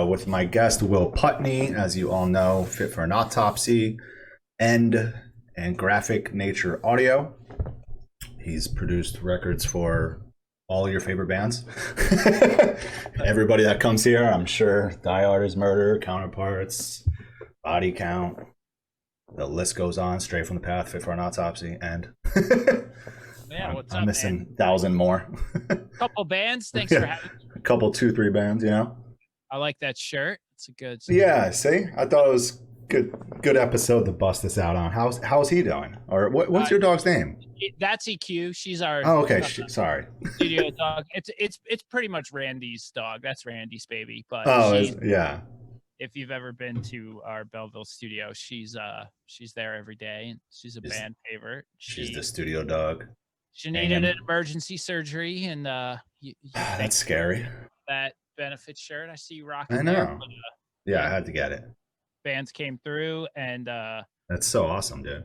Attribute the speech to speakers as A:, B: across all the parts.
A: with my guest Will Putney, as you all know, Fit For An Autopsy, and Graphic Nature Audio. He's produced records for all your favorite bands. Everybody that comes here, I'm sure. Die Artist, Murder, Counterparts, Body Count. The list goes on. Straight from the Path, Fit For An Autopsy, and
B: Yeah, what's
A: I'm
B: up,
A: missing
B: man?
A: 1,000 more.
B: Couple bands. Thanks for having me.
A: A couple, 2-3 bands, you know.
B: I like that shirt. It's a good.
A: Yeah, see, I thought it was good episode to bust this out on. How's he doing? Or what's your dog's name?
B: That's EQ. She's our.
A: Oh, okay. Sorry.
B: Studio dog. It's pretty much Randy's dog. That's Randy's baby. But
A: yeah.
B: If you've ever been to our Belleville studio, she's there every day, and she's a band favorite.
A: She's the studio dog.
B: She needed an emergency surgery, and
A: that's scary.
B: That benefit shirt I see you rocking.
A: I know.
B: There, but,
A: yeah, I had to get it.
B: Bands came through, and
A: that's so awesome, dude.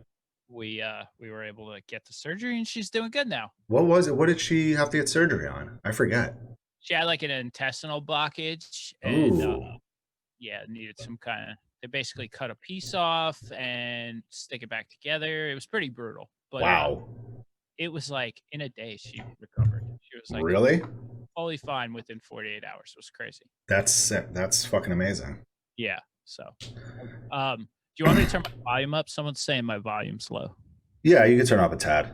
B: We were able to get the surgery, and she's doing good now.
A: What was it? What did she have to get surgery on? I forget.
B: She had like an intestinal blockage, and needed some kind of. They basically cut a piece off and stick it back together. It was pretty brutal, but
A: wow.
B: It was like in a day she recovered. She was like
A: really
B: fully fine within 48 hours. It was crazy.
A: That's fucking amazing.
B: Yeah. So, do you want me to turn my volume up? Someone's saying my volume's low.
A: Yeah, you can turn up a tad.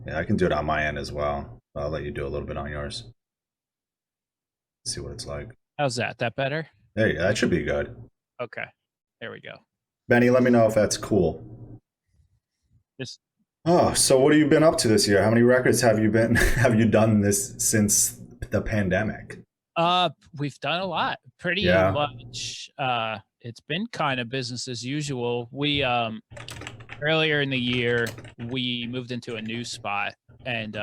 A: Yeah, I can do it on my end as well. I'll let you do a little bit on yours. Let's see what it's like.
B: How's that? That better?
A: There you go. That should be good.
B: Okay. There we go.
A: Benny, let me know if that's cool. Oh, so what have you been up to this year? How many records have you done this since the pandemic?
B: We've done a lot. Pretty much. It's been kind of business as usual. We earlier in the year we moved into a new spot, and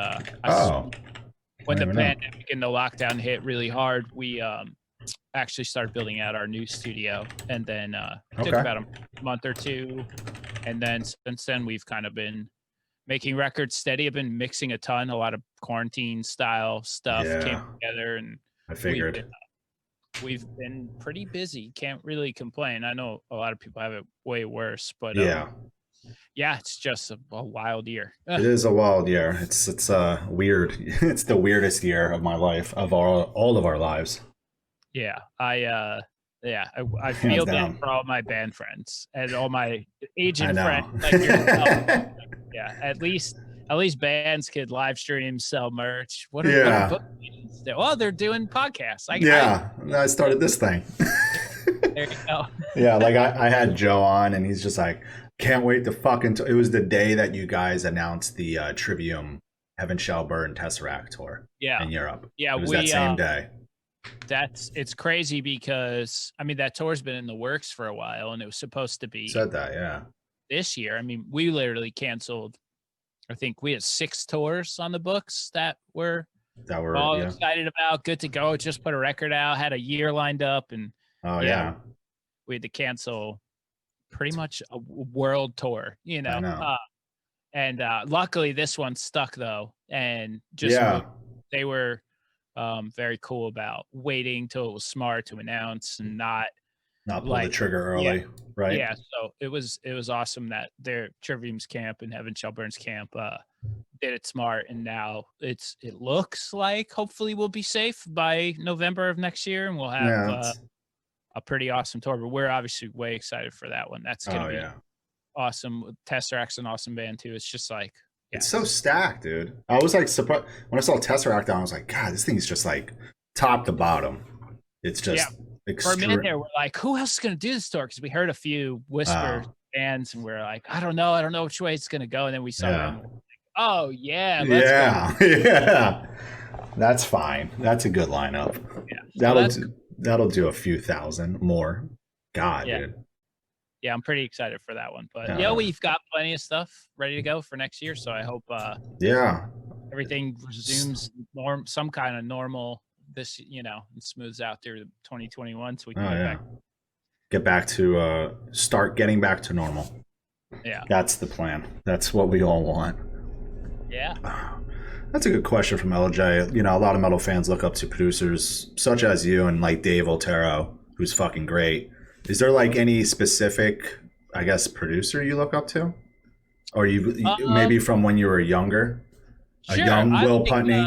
B: when the pandemic and the lockdown hit really hard, we actually started building out our new studio, and then it took about a month or two, and then since then we've kind of been making records steady. I've been mixing a lot of quarantine style stuff came together, and
A: I figured
B: we've been pretty busy. Can't really complain. I know a lot of people have it way worse, but it's just a wild year.
A: It is a wild year. It's weird. It's the weirdest year of my life, of all of our lives.
B: Yeah, I feel bad for all my band friends and all my agent friends like yourself. Yeah, at least bands could live stream, sell merch. What are they're doing podcasts.
A: I started this thing.
B: There you go.
A: Yeah, like I had Joe on, and he's just like, can't wait to fucking. It was the day that you guys announced the Trivium Heaven Shall Burn Tesseract tour. In Europe.
B: Yeah,
A: it was that same day.
B: It's crazy because I mean that tour's been in the works for a while, and it was supposed to be this year. I mean, we literally canceled. I think we had 6 tours on the books that we're all excited about, good to go. Just put a record out, had a year lined up, and we had to cancel pretty much a world tour, you know. And luckily this one stuck though, and they were very cool about waiting till it was smart to announce and not
A: pull the trigger early, right?
B: Yeah, so it was awesome that their Trivium's camp and Heaven Shall Burn's camp did it smart, and now it looks like hopefully we'll be safe by November of next year, and we'll have a pretty awesome tour. But we're obviously way excited for that one. That's gonna be awesome. Tesseract's an awesome band too. It's just like
A: it's so stacked, dude. I was like surprised when I saw Tesseract down. I was like, God, this thing's just like top to bottom. It's just
B: for a minute there, we're like, who else is going to do this tour? Because we heard a few whisper bands, and we're like, I don't know which way it's going to go. And then we saw them. Like, oh yeah, let's
A: go. That's fine. That's a good lineup. Yeah, that'll do a few thousand more. God, dude.
B: Yeah, I'm pretty excited for that one. But we've got plenty of stuff ready to go for next year. So I hope everything resumes some kind of normal this, and smooths out through 2021 so we can
A: get back to start getting back to normal.
B: Yeah.
A: That's the plan. That's what we all want.
B: Yeah.
A: That's a good question from LJ. A lot of metal fans look up to producers such as you and like Dave Otero who's fucking great. Is there like any specific, I guess, producer you look up to, or you maybe from when you were younger,
B: sure,
A: a young Will Putney?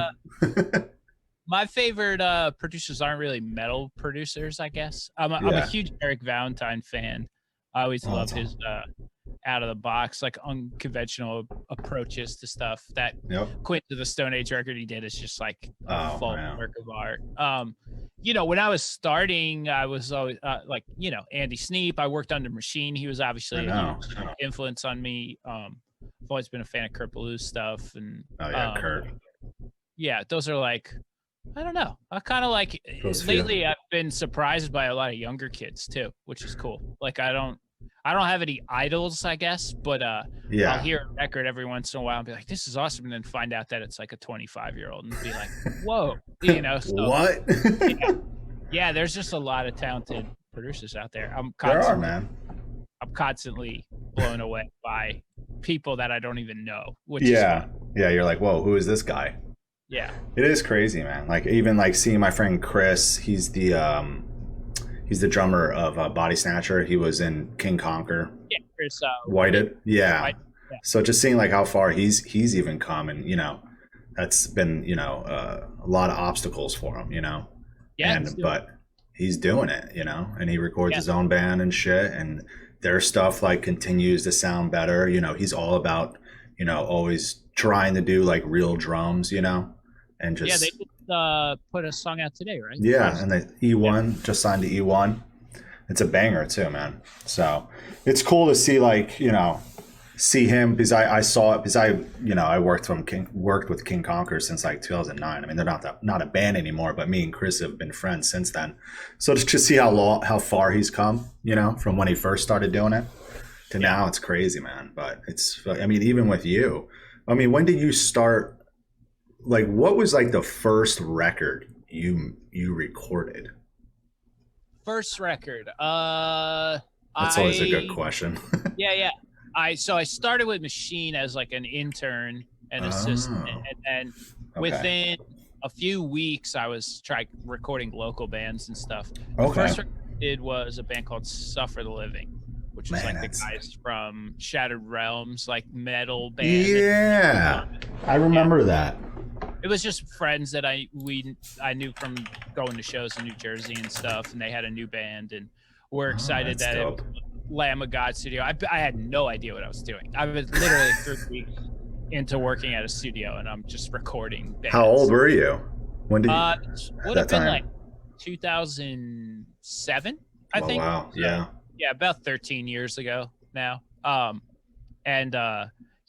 B: My favorite producers aren't really metal producers, I guess. I'm a huge Eric Valentine fan. I always loved his out of the box, like unconventional approaches to stuff. That Quit to the Stone Age record he did is just like a full work of art. When I was starting, I was always like, Andy Sneap. I worked under Machine. He was obviously a huge influence on me. I've always been a fan of Kurt Ballou stuff. And
A: Kurt.
B: Yeah, those are like, I don't know. I kind of like lately. I've been surprised by a lot of younger kids too, which is cool. Like I don't have any idols, I guess, but I'll hear a record every once in a while and be like, "This is awesome," and then find out that it's like a 25-year-old and be like, "Whoa," So,
A: what?
B: yeah, there's just a lot of talented producers out there. I'm constantly blown away by people that I don't even know. Which is
A: you're like, "Whoa, who is this guy?"
B: Yeah,
A: it is crazy, man. Like even like seeing my friend Chris, he's the drummer of Body Snatcher. He was in King Conquer.
B: Yeah, Chris
A: Whited. Yeah. So just seeing like how far he's even come, and that's been a lot of obstacles for him,
B: Yeah.
A: But he's doing it, and he records his own band and shit, and their stuff like continues to sound better. He's all about always trying to do like real drums, and just
B: they just put a song out today, right?
A: Yeah, and the E1 just signed to E1. It's a banger too, man. So it's cool to see like see him, because I saw it, because I worked with King Conquer since like 2009. I mean, they're not a band anymore, but me and Chris have been friends since then. So to see how far he's come, from when he first started doing it to now, it's crazy, man. But even with you, when did you start? Like, what was like the first record you recorded?
B: First record.
A: That's always a good question.
B: Yeah. I started with Machine as like an intern and assistant, and then within a few weeks I was recording local bands and stuff. The first record I did was a band called Suffer the Living, which is like the guys from Shattered Realms, like metal band.
A: Yeah, I remember that.
B: It was just friends that I knew from going to shows in New Jersey and stuff, and they had a new band, and we're excited that it was Lamb of God studio. I had no idea what I was doing. I was literally 3 weeks into working at a studio, and I'm just recording bands.
A: How old were you? When did you?
B: Would have been like 2007, I think.
A: Wow. Yeah.
B: Yeah, about 13 years ago now.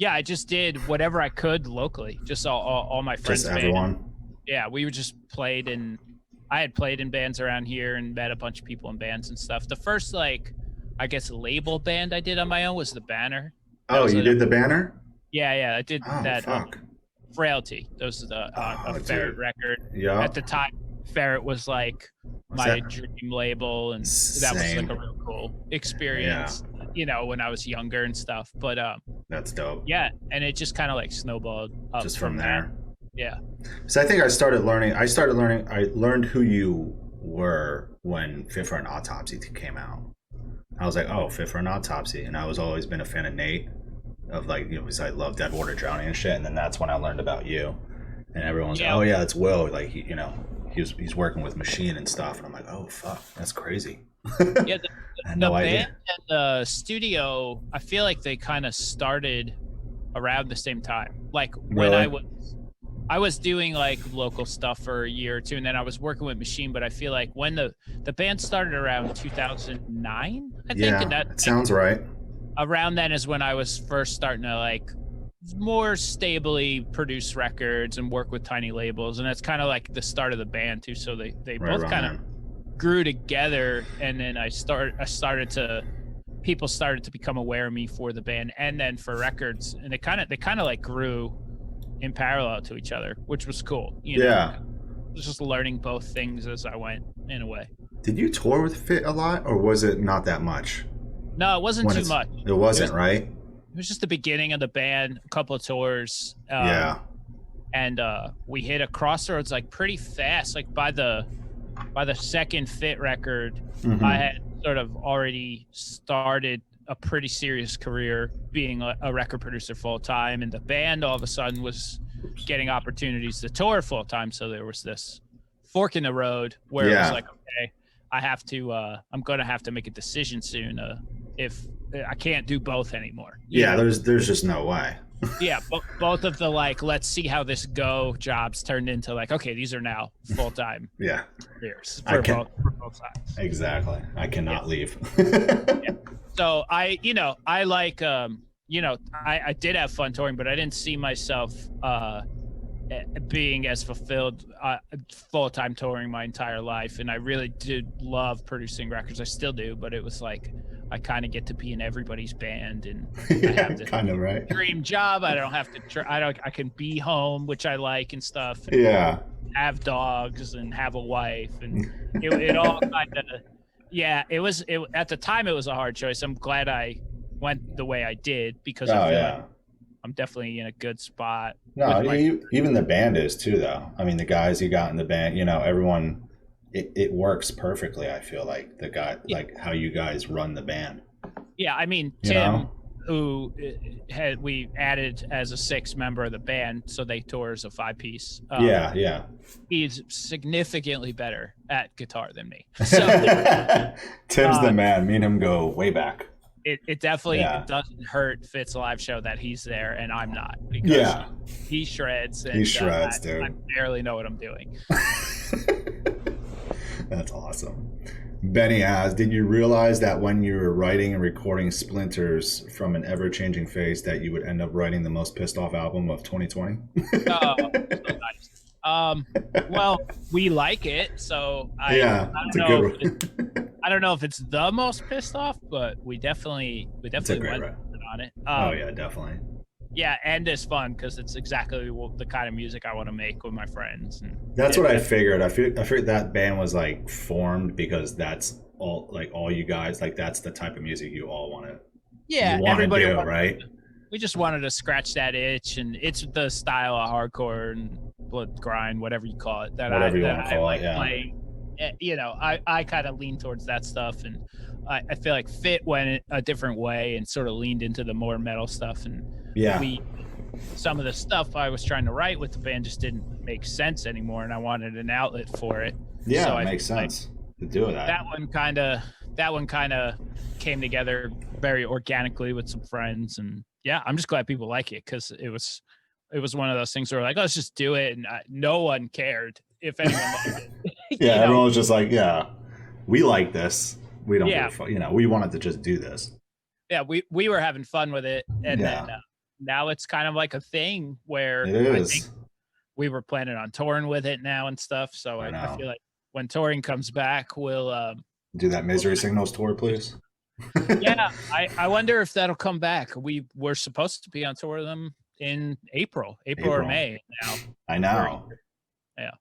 B: I just did whatever I could locally. Just all my friends.
A: Just everyone.
B: Yeah, we were just played, and I had played in bands around here and met a bunch of people in bands and stuff. The first label band I did on my own was the Banner.
A: You did the Banner?
B: Yeah, I did that. Frailty. Those are the Ferret record.
A: Yeah.
B: At the time, Ferret was like my dream label, and that was like a real cool experience. Yeah. When I was younger and stuff. But
A: that's dope.
B: Yeah, and it just kind of like snowballed up
A: just from there.
B: Yeah.
A: So I think I learned who you were when Fit For An Autopsy came out. I was like, Fit For An Autopsy, and I was always been a fan of Nate, of like, because I love Deadwater Drowning and shit, and then that's when I learned about you, and everyone's like, it's Will, like he's working with Machine and stuff, and I'm like, oh fuck, that's crazy.
B: Yeah, the band and the studio, I feel like they kind of started around the same time. Like when I was doing like local stuff for a year or two, and then I was working with Machine. But I feel like when the band started around 2009, I think.
A: Yeah,
B: and that
A: sounds right.
B: Around then is when I was first starting to like more stably produce records and work with tiny labels, and that's kind of like the start of the band too. So they both kind of grew together, and then people started to become aware of me for the band and then for records, and they kind of like grew in parallel to each other, which was cool. I was just learning both things as I went, in a way.
A: Did you tour with Fit a lot, or was it not that much?
B: No, it wasn't too much.
A: It wasn't, right?
B: It was just the beginning of the band, a couple of tours. And we hit a crossroads like pretty fast, like by the by the second Fit record,
A: Mm-hmm.
B: I had sort of already started a pretty serious career being a record producer full time, and the band all of a sudden was getting opportunities to tour full time. So there was this fork in the road where it was like, okay, I'm going to have to make a decision soon. If I can't do both anymore.
A: Yeah, there's just no way.
B: Yeah, both of the like, let's see how this go jobs turned into like, okay, these are now full time. Careers for both sides.
A: Exactly. I cannot leave.
B: Yeah. So I like I did have fun touring, but I didn't see myself being as fulfilled full time touring my entire life, and I really did love producing records. I still do, but it was like I kind of get to be in everybody's band, and I have this
A: kind of right
B: dream job. I don't have to. I can be home, which I like and stuff. And have dogs and have a wife, and it all kind of. Yeah, it was. At the time, it was a hard choice. I'm glad I went the way I did because I feel like I'm definitely in a good spot.
A: No, even the band is too, though. I mean, the guys you got in the band, everyone. It works perfectly. I feel like like how you guys run the band.
B: Yeah, I mean Tim, who we added as a 6th member of the band, so they tour as a 5-piece. He's significantly better at guitar than me. So
A: Tim's the man. Me and him go way back.
B: It definitely doesn't hurt Fit's live show that he's there and I'm not, because he shreds. And,
A: dude.
B: I barely know what I'm doing.
A: That's awesome. Benny asks, did you realize that when you were writing and recording Splinters from an ever-changing face that you would end up writing the most pissed off album of 2020?
B: Oh, so nice. Well, we like it, so I don't know if it's the most pissed off, but we definitely went on it.
A: Definitely.
B: Yeah, and it's fun because it's exactly the kind of music I want to make with my friends. And
A: that's what I figured. I figured that band was like formed because that's all you guys, like that's the type of music you all want to.
B: Yeah,
A: everybody do, right?
B: We just wanted to scratch that itch, and it's the style of hardcore and blood grind, whatever you call it. I like playing. I kind of lean towards that stuff, and I feel like Fit went a different way and sort of leaned into the more metal stuff, and some of the stuff I was trying to write with the band just didn't make sense anymore, and I wanted an outlet for it.
A: Yeah, so it makes sense to do that.
B: That one kind of came together very organically with some friends, and I'm just glad people like it, because it was one of those things where like, let's just do it, and no one cared if anyone liked it.
A: Everyone was just like, we like this. We don't give a fuck. We wanted to just do this.
B: Yeah, we were having fun with it, and then now it's kind of like a thing where I think we were planning on touring with it now and stuff. So I feel like when touring comes back, we'll
A: do that Misery Signals tour, please.
B: I wonder if that'll come back. We were supposed to be on tour with them in April or May now.
A: I know.
B: Yeah.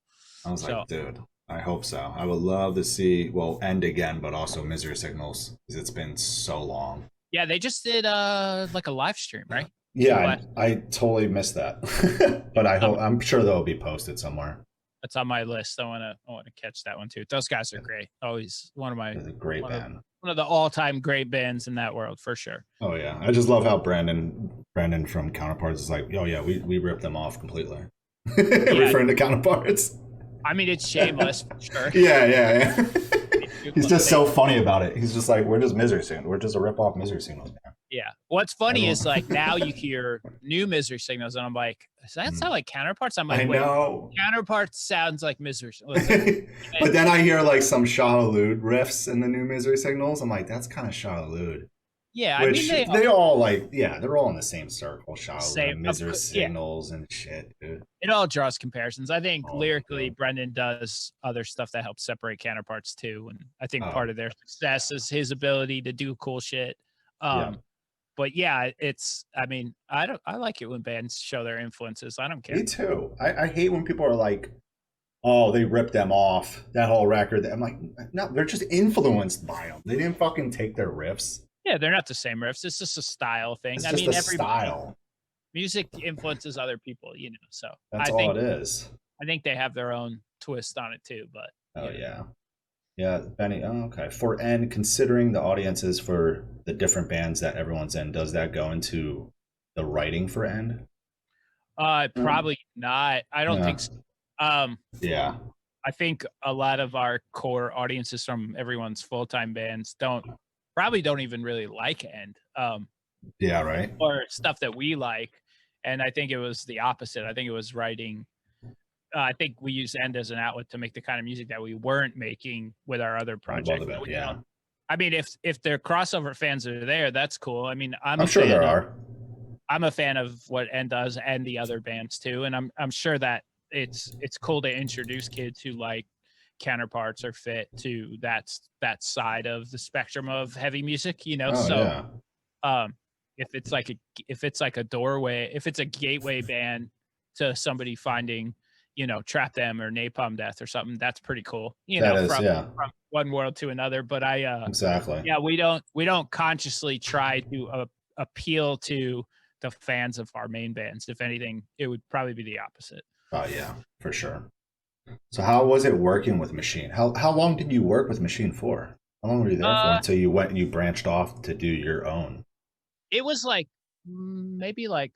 A: I was like, dude, I hope so. I would love to see, End Again, but also Misery Signals, because it's been so long.
B: Yeah, they just did like a live stream, right?
A: Yeah, I totally missed that. But I'm sure they'll be posted somewhere.
B: That's on my list. I want to catch that one too. Those guys are great. Always one of my
A: great band.
B: One of the all-time great bands in that world, for sure.
A: Oh yeah, I just love how Brandon from Counterparts is like, oh yeah, we ripped them off completely. Referring to Counterparts.
B: I mean, it's shameless, for sure.
A: Yeah. He's just so funny about it. He's just like, we're just Misery Signals. We're just a rip-off Misery Signals, man.
B: Yeah. What's funny is like now you hear new Misery Signals, and I'm like, does that sound like Counterparts? I'm like,
A: I know.
B: Counterparts sounds like Misery Signals.
A: But then I hear like some Shah-Alud riffs in the new Misery Signals. I'm like, that's kind of Shah-Alud.
B: Yeah,
A: which, I mean, they all like, they're all in the same circle. Shah-Alud, Misery Signals, and shit, dude.
B: It all draws comparisons. I think lyrically, Brendan does other stuff that helps separate Counterparts too, and I think part of their success is his ability to do cool shit. But it's. I mean, I like it when bands show their influences. I don't care.
A: Me too. I hate when people are like, oh, they ripped them off, that whole record. I'm like, no, they're just influenced by them. They didn't fucking take their riffs.
B: Yeah, they're not the same riffs. It's just a style thing.
A: It's just a style.
B: Music influences other people, So
A: that's all it is.
B: I think they have their own twist on it too. But
A: Yeah, Benny. Oh, okay. For N, considering the audiences for the different bands that everyone's in, does that go into the writing for N?
B: Probably not. I don't think so.
A: Yeah.
B: I think a lot of our core audiences from everyone's full-time bands probably don't even really like End.
A: Yeah, right.
B: Or stuff that we like. And I think it was the opposite. I think it was writing. I think we use End as an outlet to make the kind of music that we weren't making with our other projects.
A: Yeah.
B: I mean, if their crossover fans are there, that's cool. I mean,
A: I'm sure there are.
B: I'm a fan of what End does and the other bands too, and I'm sure that it's cool to introduce kids who like Counterparts or Fit to that side of the spectrum of heavy music, you know. If it's like a doorway, if it's a gateway band to somebody finding, you know, Trap Them or Napalm Death or something, that's pretty cool. You know, from one world to another. But
A: exactly.
B: Yeah, we don't consciously try to appeal to the fans of our main bands. If anything, it would probably be the opposite.
A: Oh yeah, for sure. So how was it working with Machine? How long did you work with Machine for? How long were you there for until you went and you branched off to do your own?
B: It was like maybe like,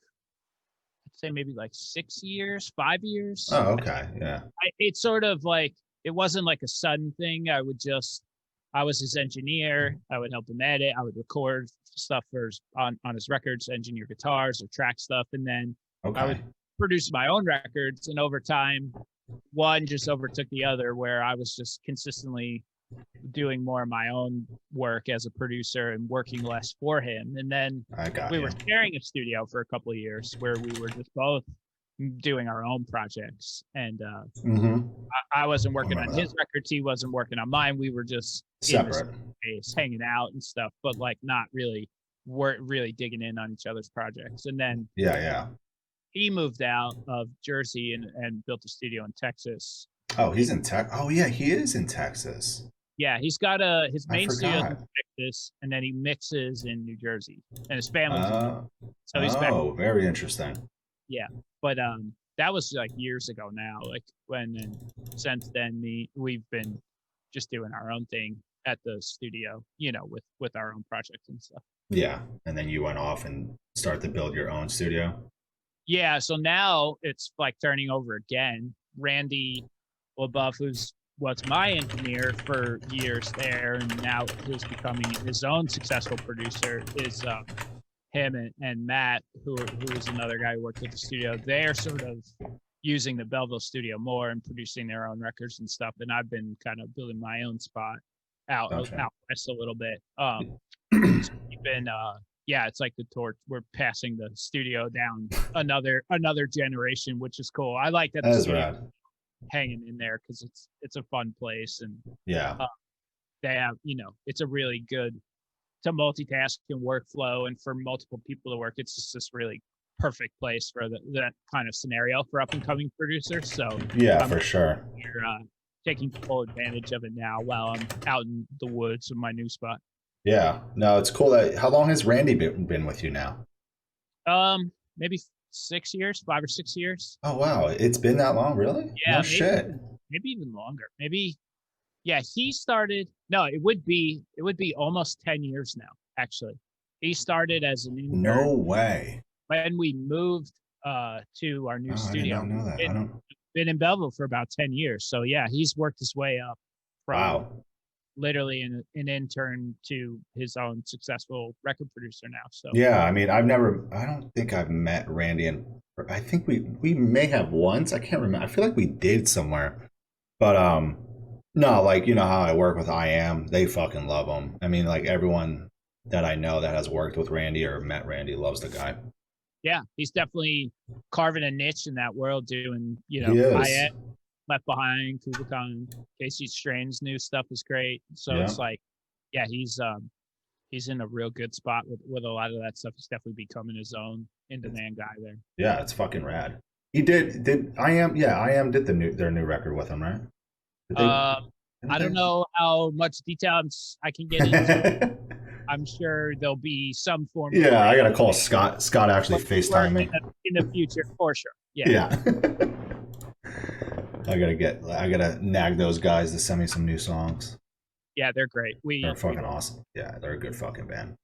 B: I'd say maybe like 6 years, 5 years.
A: Oh, okay. Yeah.
B: It's sort of like, it wasn't like a sudden thing. I was his engineer. I would help him edit. I would record stuff on his records, engineer guitars or track stuff. And then I would produce my own records. And over time, one just overtook the other, where I was just consistently doing more of my own work as a producer and working less for him. And then we were sharing a studio for a couple of years where we were just both doing our own projects. And I wasn't working on his records. He wasn't working on mine. We were just
A: separate,
B: in the space, hanging out and stuff, but like not really digging in on each other's projects. And then he moved out of Jersey and built a studio in Texas.
A: Oh, he's in Texas. Oh yeah, he is in Texas.
B: Yeah, he's got his main studio in Texas, and then he mixes in New Jersey, and his family's so he's back.
A: Oh, very interesting.
B: Yeah, but that was like years ago now. Like since then, we've been just doing our own thing at the studio, you know, with our own projects and stuff.
A: Yeah, and then you went off and started to build your own studio.
B: Yeah, so now it's like turning over again. Randy LaBeouf, was my engineer for years there, and now who's becoming his own successful producer, is him and Matt, who is another guy who worked at the studio. They're sort of using the Belleville studio more and producing their own records and stuff. And I've been kind of building my own spot out west a little bit. We've been it's like the torch. We're passing the studio down another generation, which is cool. I like that. That's rad. Hanging in there because it's a fun place, and they have, you know, it's a really good to multitask and workflow, and for multiple people to work. It's just this really perfect place for that kind of scenario for up and coming producers. So
A: for sure,
B: you're taking full advantage of it now while I'm out in the woods in my new spot.
A: Yeah, no, it's cool. How long has Randy been with you now?
B: Maybe 6 years, 5 or 6 years.
A: Oh wow, it's been that long, really?
B: Yeah,
A: shit.
B: Maybe even longer. Maybe, yeah. He started. No, it would be almost 10 years now. Actually, he started as an intern.
A: No way.
B: When we moved to our new studio,
A: I did not know that.
B: Been in Belleville for about 10 years. So yeah, he's worked his way up from literally an intern to his own successful record producer now. So
A: yeah, I mean, I don't think I've met Randy, and I think we may have once. I can't remember. I feel like we did somewhere, but no, like, you know how I work with IAM, they fucking love him. I mean, like, everyone that I know that has worked with Randy or met Randy loves the guy.
B: Yeah, he's definitely carving a niche in that world, doing, you know, IAM, Left Behind, Kublai, Casey Strain's new stuff is great. So it's like, yeah, he's in a real good spot with a lot of that stuff. He's definitely becoming his own in-demand guy there. Yeah,
A: it's fucking rad. He did IAM did their new record with him, right?
B: I don't know how much detail I can get into. I'm sure there'll be some form.
A: Yeah, I gotta call Scott. Scott actually FaceTime me
B: in the future for sure.
A: Yeah. I gotta nag those guys to send me some new songs.
B: Yeah, they're great.
A: They're fucking awesome. Yeah, they're a good fucking band.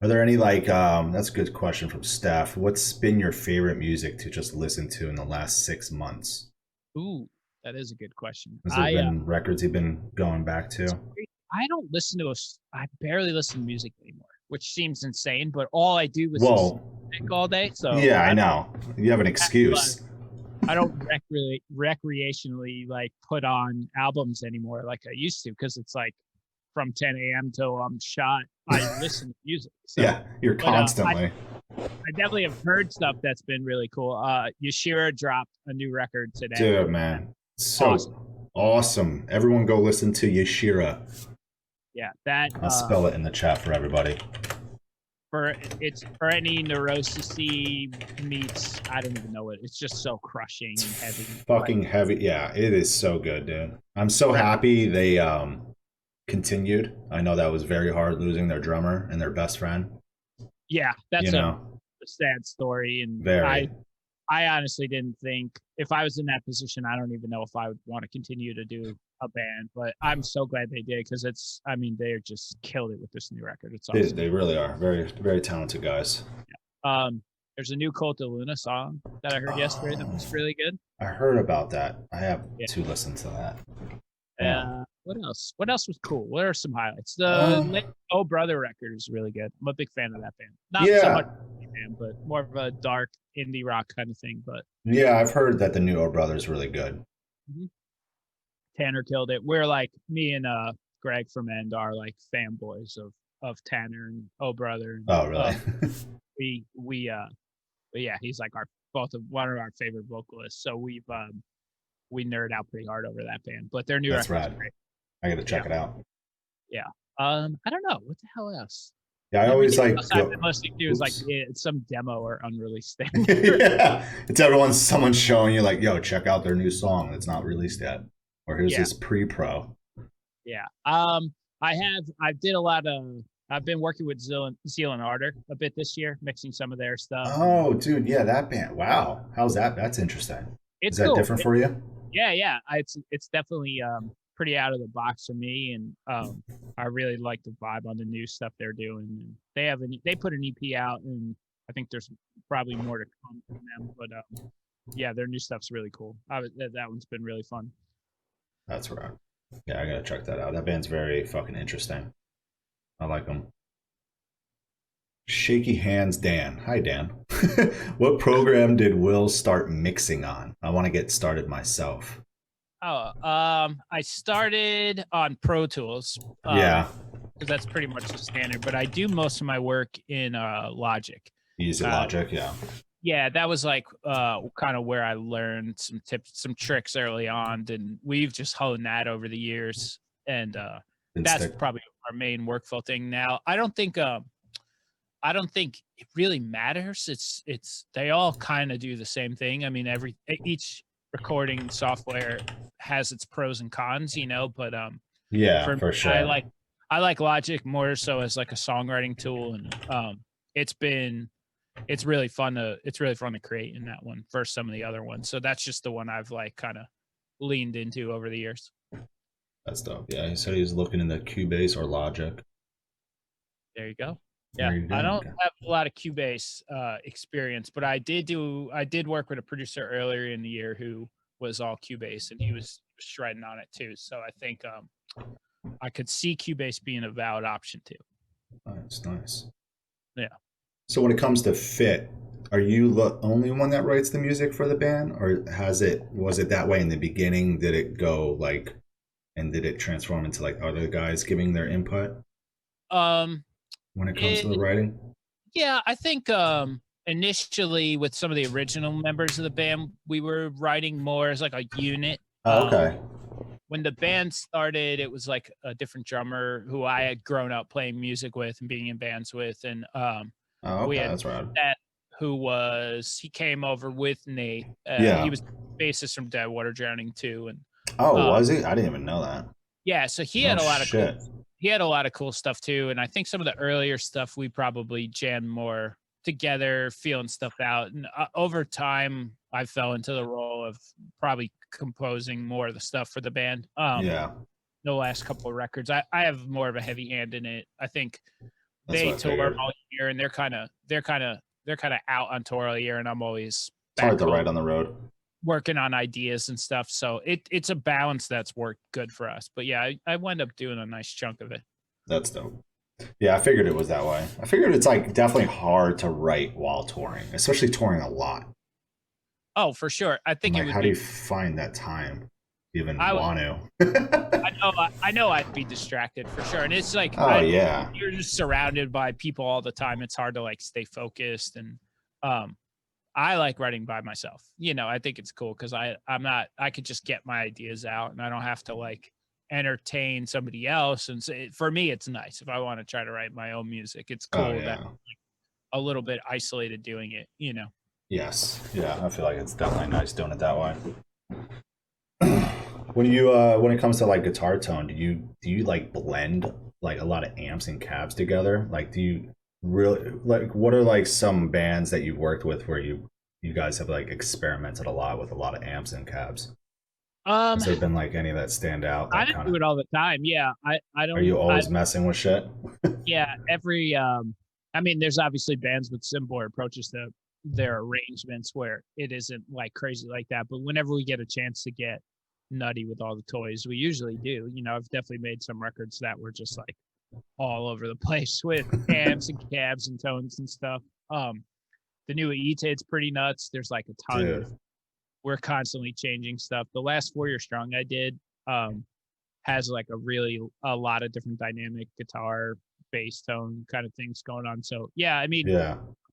A: Are there any like that's a good question from Steph. What's been your favorite music to just listen to in the last 6 months?
B: Ooh, that is a good question.
A: Has there been records you've been going back to?
B: I don't listen to I barely listen to music anymore, which seems insane, but all I do is music all day. So
A: yeah, I know. You have an excuse.
B: I don't recreationally like put on albums anymore like I used to, because it's like from 10 a.m. till I'm shot, I listen to music. So,
A: yeah, you're constantly.
B: I definitely have heard stuff that's been really cool. Yashira dropped a new record today.
A: Dude, man. So awesome. Everyone go listen to Yashira.
B: Yeah, that
A: I'll spell it in the chat for everybody.
B: For any neurosis meets, I don't even know it. It's just so crushing and heavy.
A: Fucking heavy. Yeah, it is so good, dude. I'm so happy they continued. I know that was very hard losing their drummer and their best friend.
B: Yeah, that's a sad story, and I honestly didn't think, if I was in that position, I don't even know if I would want to continue to do a band, but I'm so glad they did, because they're just killed it with this new record. It's awesome.
A: They really are very, very talented guys.
B: Yeah. There's a new Cult of Luna song that I heard yesterday that was really good.
A: I heard about that. I have to listen to that.
B: Yeah. What else? What else was cool? What are some highlights? The Oh Brother record is really good. I'm a big fan of that band. Not so much band, but more of a dark indie rock kind of thing. But
A: yeah, I've heard that the new Oh Brother is really good.
B: Mm-hmm. Tanner killed it. We're like, me and Greg from End are like fanboys of Tanner and Oh Brother.
A: Oh, really?
B: But yeah, he's like one of our favorite vocalists. So we nerd out pretty hard over that band. But their new record's great.
A: I got to check it out.
B: Yeah. I don't know what the hell else.
A: Yeah, I always like.
B: I've been listening to is like some demo or unreleased thing.
A: Yeah, it's someone's showing you like, yo, check out their new song that's not released yet, or here's this pre-pro.
B: Yeah. I've been working with Zeal and Ardor a bit this year, mixing some of their stuff.
A: Oh, dude, yeah, that band. Wow, how's that? That's interesting. Is that different for you?
B: Yeah. It's definitely pretty out of the box for me, and I really like the vibe on the new stuff they're doing. And they put an EP out, and I think there's probably more to come from them. But yeah, their new stuff's really cool. That one's been really fun.
A: That's right. Yeah, I gotta check that out. That band's very fucking interesting. I like them. Shaky Hands Dan. Hi, Dan. What program did Will start mixing on? I want to get started myself.
B: I started on Pro Tools.
A: Yeah.
B: Because that's pretty much the standard. But I do most of my work in Logic.
A: You use Logic, yeah.
B: Yeah, that was like kind of where I learned some tips, some tricks early on, and we've just honed that over the years. And that's probably our main workflow thing now. I don't think it really matters. It's they all kind of do the same thing. I mean, each recording software has its pros and cons, but
A: yeah, for sure.
B: I like Logic more so as like a songwriting tool, and it's really fun to create in that one versus some of the other ones. So that's just the one I've like kind of leaned into over the years.
A: That's dope. Yeah, he said he was looking into Cubase or Logic.
B: There you go. Yeah, I don't have a lot of Cubase experience, but I did work with a producer earlier in the year who was all Cubase, and he was shredding on it too. So I think I could see Cubase being a valid option too.
A: Nice.
B: Yeah.
A: So when it comes to Fit, are you the only one that writes the music for the band, or was it that way in the beginning? Did it go like, and did it transform into like other guys giving their input? When it comes to the writing?
B: Yeah, I think initially with some of the original members of the band, we were writing more as like a unit.
A: Oh, okay.
B: When the band started, it was like a different drummer who I had grown up playing music with and being in bands with, and we had
A: that's right.
B: He came over with Nate. He was bassist from Deadwater Drowning too, and
A: was he? I didn't even know that.
B: Yeah, so he had a lot of cool stuff too, and I think some of the earlier stuff we probably jammed more together, feeling stuff out. And over time, I fell into the role of probably composing more of the stuff for the band.
A: Yeah.
B: the last couple of records. I have more of a heavy hand in it. I think they tour all year, and they're kind of out on tour all year, and I'm always
A: it's hard to write on the road,
B: working on ideas and stuff. So it's a balance that's worked good for us. But yeah, I wound up doing a nice chunk of it.
A: That's dope. Yeah, I figured it was that way. I figured it's like definitely hard to write while touring, especially touring a lot.
B: Oh, for sure. I think
A: how do you find that time? Even want to?
B: I know I'd be distracted for sure. And it's like, you're just surrounded by people all the time. It's hard to like stay focused. And I like writing by myself. You know, I think it's cool because I could just get my ideas out and I don't have to like entertain somebody else. And so for me, it's nice. If I want to try to write my own music, it's cool that I'm like a little bit isolated doing it, you know?
A: Yes. Yeah. I feel like it's definitely nice doing it that way. When it comes to like guitar tone, do you like blend like a lot of amps and cabs together? Like, do you really like, what are like some bands that you've worked with where you guys have like experimented a lot with a lot of amps and cabs? Has there been like any that stand out?
B: I didn't do it all the time. Yeah. I don't.
A: Are you always messing with shit?
B: Yeah. I mean, there's obviously bands with similar approaches to their arrangements where it isn't like crazy like that. But whenever we get a chance to get nutty with all the toys, we usually do. You know, I've definitely made some records that were just like all over the place with amps and cabs and tones and stuff. The new Tightest pretty nuts. There's like a ton of, we're constantly changing stuff. The last 4 Year Strong I did has like a lot of different dynamic guitar, bass tone kind of things going on. So yeah, I mean,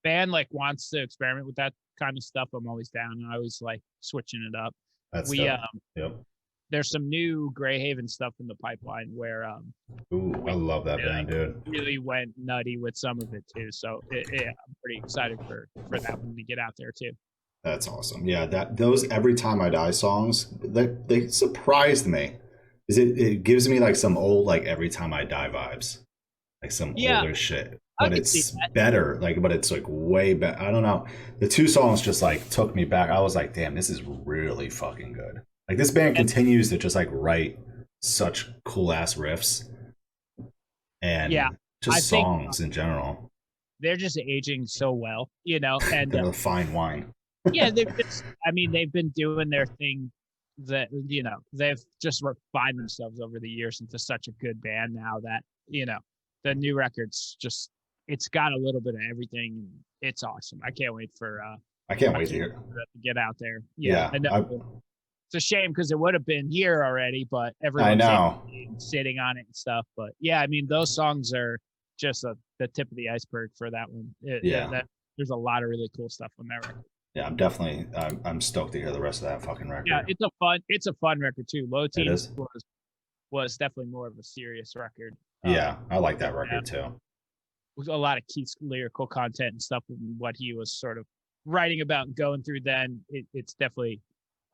B: band like wants to experiment with that kind of stuff, I'm always down, and I always like switching it up.
A: That's
B: there's some new Greyhaven stuff in the pipeline where I
A: love that band, dude.
B: Really went nutty with some of it too. So I'm pretty excited for that one to get out there too.
A: That's awesome. Yeah, those Every Time I Die songs, they surprised me. It gives me like some old like Every Time I Die vibes, like some older shit. But it's better, but it's like way better. I don't know. The two songs just like took me back. I was like, damn, this is really fucking good. Like this band continues to just like write such cool ass riffs and just songs in general.
B: They're just aging so well, you know, and
A: they're a fine wine.
B: Yeah, they've been doing their thing that, you know, they've just refined themselves over the years into such a good band now that, you know, the new record's just, it's got a little bit of everything. It's awesome. I can't wait
A: I can't wait to hear
B: to get out there. Yeah. It's a shame because it would have been here already, but everyone's sitting on it and stuff. But yeah, I mean, those songs are just the tip of the iceberg for that one. There's a lot of really cool stuff on that record.
A: Yeah, I'm stoked to hear the rest of that fucking record.
B: Yeah, it's a fun record too. Low Teens was definitely more of a serious record.
A: Yeah, I like that record too.
B: With a lot of Keith's lyrical content and stuff and what he was sort of writing about and going through then. It's definitely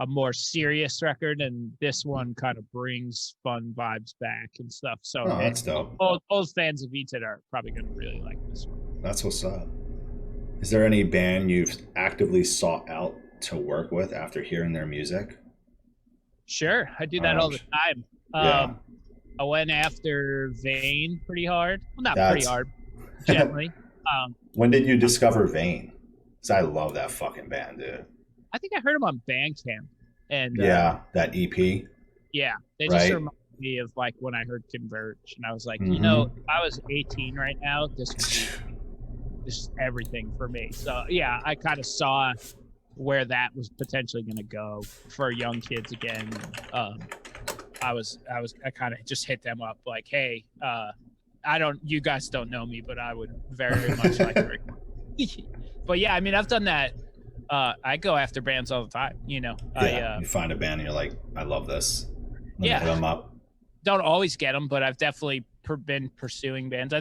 B: a more serious record, and this one kind of brings fun vibes back and stuff. So
A: that's dope.
B: Old fans of Eated are probably going to really like this one.
A: That's what's up. Is there any band you've actively sought out to work with after hearing their music?
B: Sure, I do that all the time. I went after Vayne pretty hard. Well, not pretty hard, gently.
A: When did you discover Vayne? Because I love that fucking band, dude.
B: I think I heard him on Bandcamp. And
A: that EP. Yeah,
B: they just remind me of like when I heard Converge, and I was like, you know, if I was 18 right now, this is everything for me. So yeah, I kind of saw where that was potentially going to go for young kids again. I kind of just hit them up like, hey, you guys don't know me, but I would very much like to record. But yeah, I mean, I've done that. I go after bands all the time, you know.
A: You find a band and you're like, I love this. Hit them up.
B: Don't always get them, but I've definitely been pursuing bands.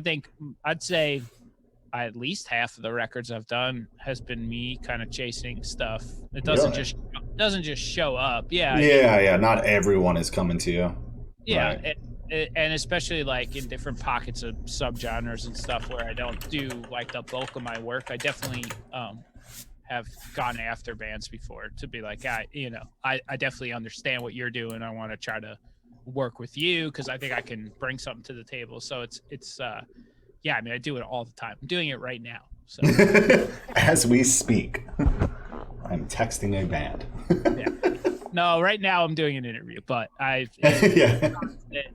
B: I'd say at least half of the records I've done has been me kind of chasing stuff. It doesn't just show up. Yeah.
A: Not everyone is coming to you.
B: Yeah. Right. And especially like in different pockets of subgenres and stuff where I don't do like the bulk of my work. I definitely have gone after bands before to be like, I definitely understand what you're doing. I want to try to work with you because I think I can bring something to the table. So it's yeah, I mean, I do it all the time. I'm doing it right now. So
A: as we speak, I'm texting a band.
B: Yeah. No, right now I'm doing an interview, but
A: yeah.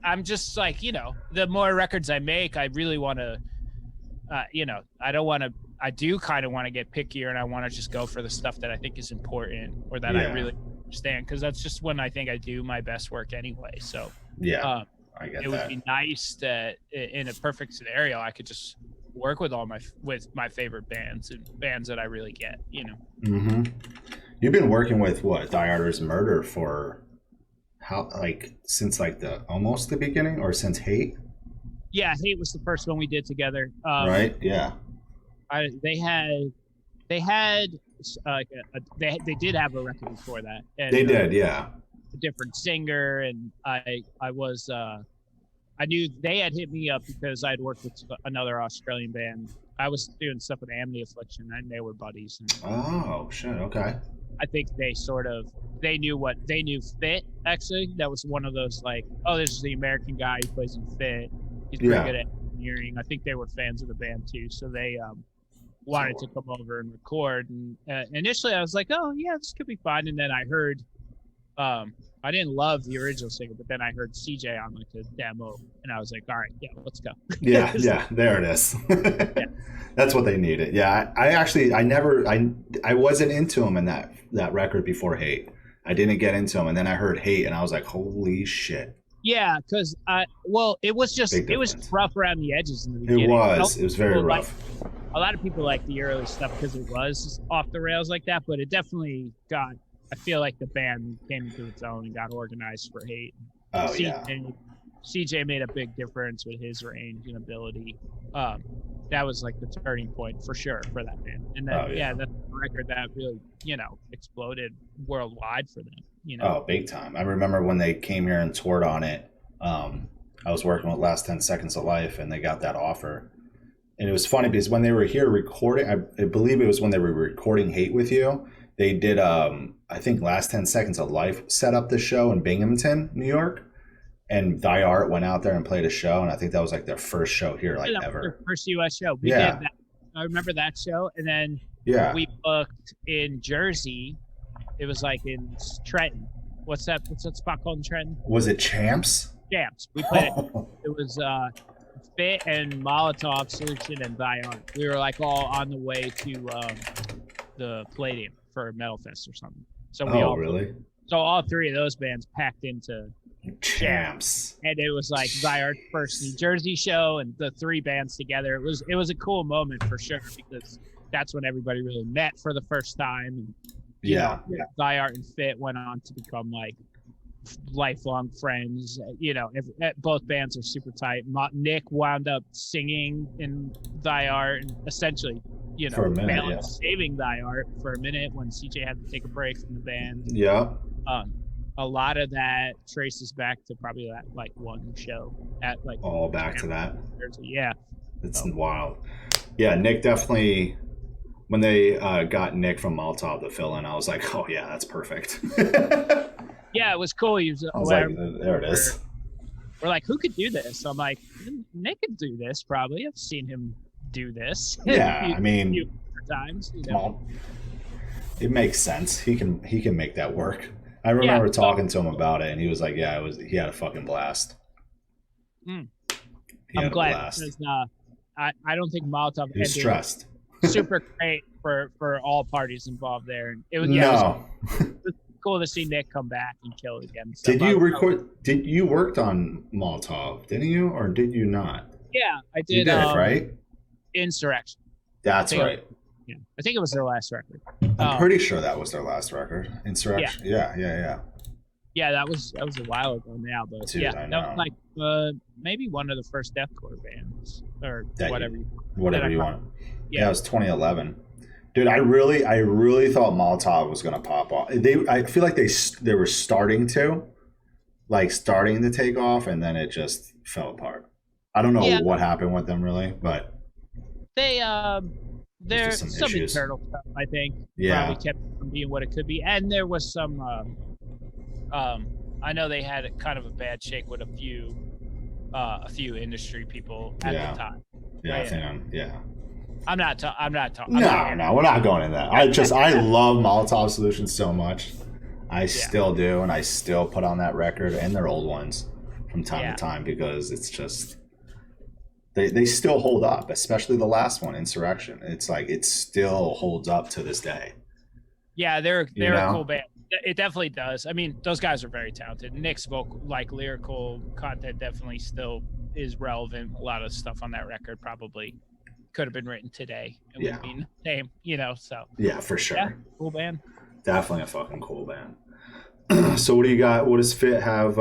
B: I'm just like, you know, the more records I make, I really want to, you know, I do kind of want to get pickier, and I want to just go for the stuff that I think is important or that I really understand, because that's just when I think I do my best work anyway. So
A: yeah, I get
B: it would be nice that in a perfect scenario, I could just work with my favorite bands and bands that I really get, you know.
A: Mm-hmm. You've been working with what, Die Artist Murder for how, like, since like almost the beginning, or since Hate?
B: Yeah, Hate was the first one we did together.
A: Right? Yeah.
B: They did have a record before that. And,
A: they did, yeah.
B: A different singer, and I knew they had hit me up because I'd worked with another Australian band. I was doing stuff with Amity Affliction, and they were buddies. And
A: oh shit! Okay.
B: I think they knew Fit, actually. That was one of those, like, oh, this is the American guy who plays in Fit. He's pretty good at engineering. I think they were fans of the band too, so they wanted to come over and record. And initially I was like, oh yeah, this could be fun. And then I heard, I didn't love the original singer, but then I heard CJ on like a demo, and I was like, all right, yeah, let's go.
A: yeah, there it is. Yeah. That's what they needed. Yeah, I wasn't into him in that record before Hate. I didn't get into him, and then I heard Hate, and I was like, holy shit.
B: Yeah, because it was rough around the edges in the beginning.
A: It was very rough.
B: A lot of people like the early stuff because it was off the rails like that, but it definitely got. I feel like the band came into its own and got organized for Hate.
A: Oh,
B: CJ made a big difference with his range and ability. That was like the turning point for sure for that band. And then, that's a record that really, you know, exploded worldwide for them, you know.
A: Oh, big time. I remember when they came here and toured on it. I was working with Last 10 Seconds of Life, and they got that offer. And it was funny because when they were here recording, I believe it was when they were recording Hate with you, they did, I think Last 10 Seconds of Life set up the show in Binghamton, New York. And Die Art went out there and played a show. And I think that was like their first show here, like ever.
B: Their first US show. We did that. I remember that show. And then we booked in Jersey. It was like in Trenton. What's that spot called in Trenton?
A: Was it Champs?
B: Champs. We played it. It was Fit and Molotov, Solution, and Die Art. We were like all on the way to the Palladium for Metal Fest or something. So
A: really?
B: So all three of those bands packed into
A: Champs.
B: And it was like Die Art's first New Jersey show, and the three bands together. It was a cool moment for sure, because that's when everybody really met for the first time. And you know, Die Art and Fit went on to become like lifelong friends. You know, both bands are super tight. Nick wound up singing in Die Art, and essentially, you know,
A: for a minute,
B: saving Die Art for a minute when CJ had to take a break from the band.
A: Yeah.
B: A lot of that traces back to probably that like one show at like
A: all back to that.
B: Yeah.
A: It's wild. Yeah, Nick definitely, when they got Nick from Molotov to fill in, I was like, oh yeah, that's perfect.
B: Yeah, it was cool. I was
A: like, there it is.
B: We're like, who could do this? So I'm like, Nick could do this probably. I've seen him do this.
A: Yeah, I mean,
B: few times, you know.
A: Well, it makes sense. He can make that work. I remember talking to him about it, and he was like, "Yeah, he had a fucking blast."
B: I'm glad because I don't think Molotov
A: ended stressed.
B: super great for all parties involved there. It was it was cool to see Nick come back and kill it again.
A: Did you record? Did you worked on Molotov? Didn't you, or did you not?
B: Yeah, I did.
A: You did right?
B: Insurrection.
A: That's right.
B: Yeah, I think it was their last record.
A: I'm pretty sure that was their last record. Insurrection. Yeah.
B: Yeah, that was a while ago now, but
A: dude,
B: that was like maybe one of the first deathcore bands or whatever you want.
A: Yeah, it was 2011. Dude, I really thought Molotov was gonna pop off. I feel like they were starting to take off, and then it just fell apart. I don't know what happened with them really, but there's some internal stuff, I think. Yeah.
B: Probably kept it from being what it could be. And there was some I know they had kind of a bad shake with a few industry people at the time. I'm not talking.
A: No, we're not going into that. I love Molotov Solutions so much. I still do, and I still put on that record and their old ones from time to time because it's just they still hold up, especially the last one, Insurrection. It's like it still holds up to this day.
B: Yeah, they're a cool band. It definitely does. I mean, those guys are very talented. Nick's vocal, like lyrical content, definitely still is relevant. A lot of stuff on that record probably could have been written today. It would be the same, so.
A: Yeah, for sure. Yeah,
B: cool band.
A: Definitely a fucking cool band. So what do you got? What does Fit have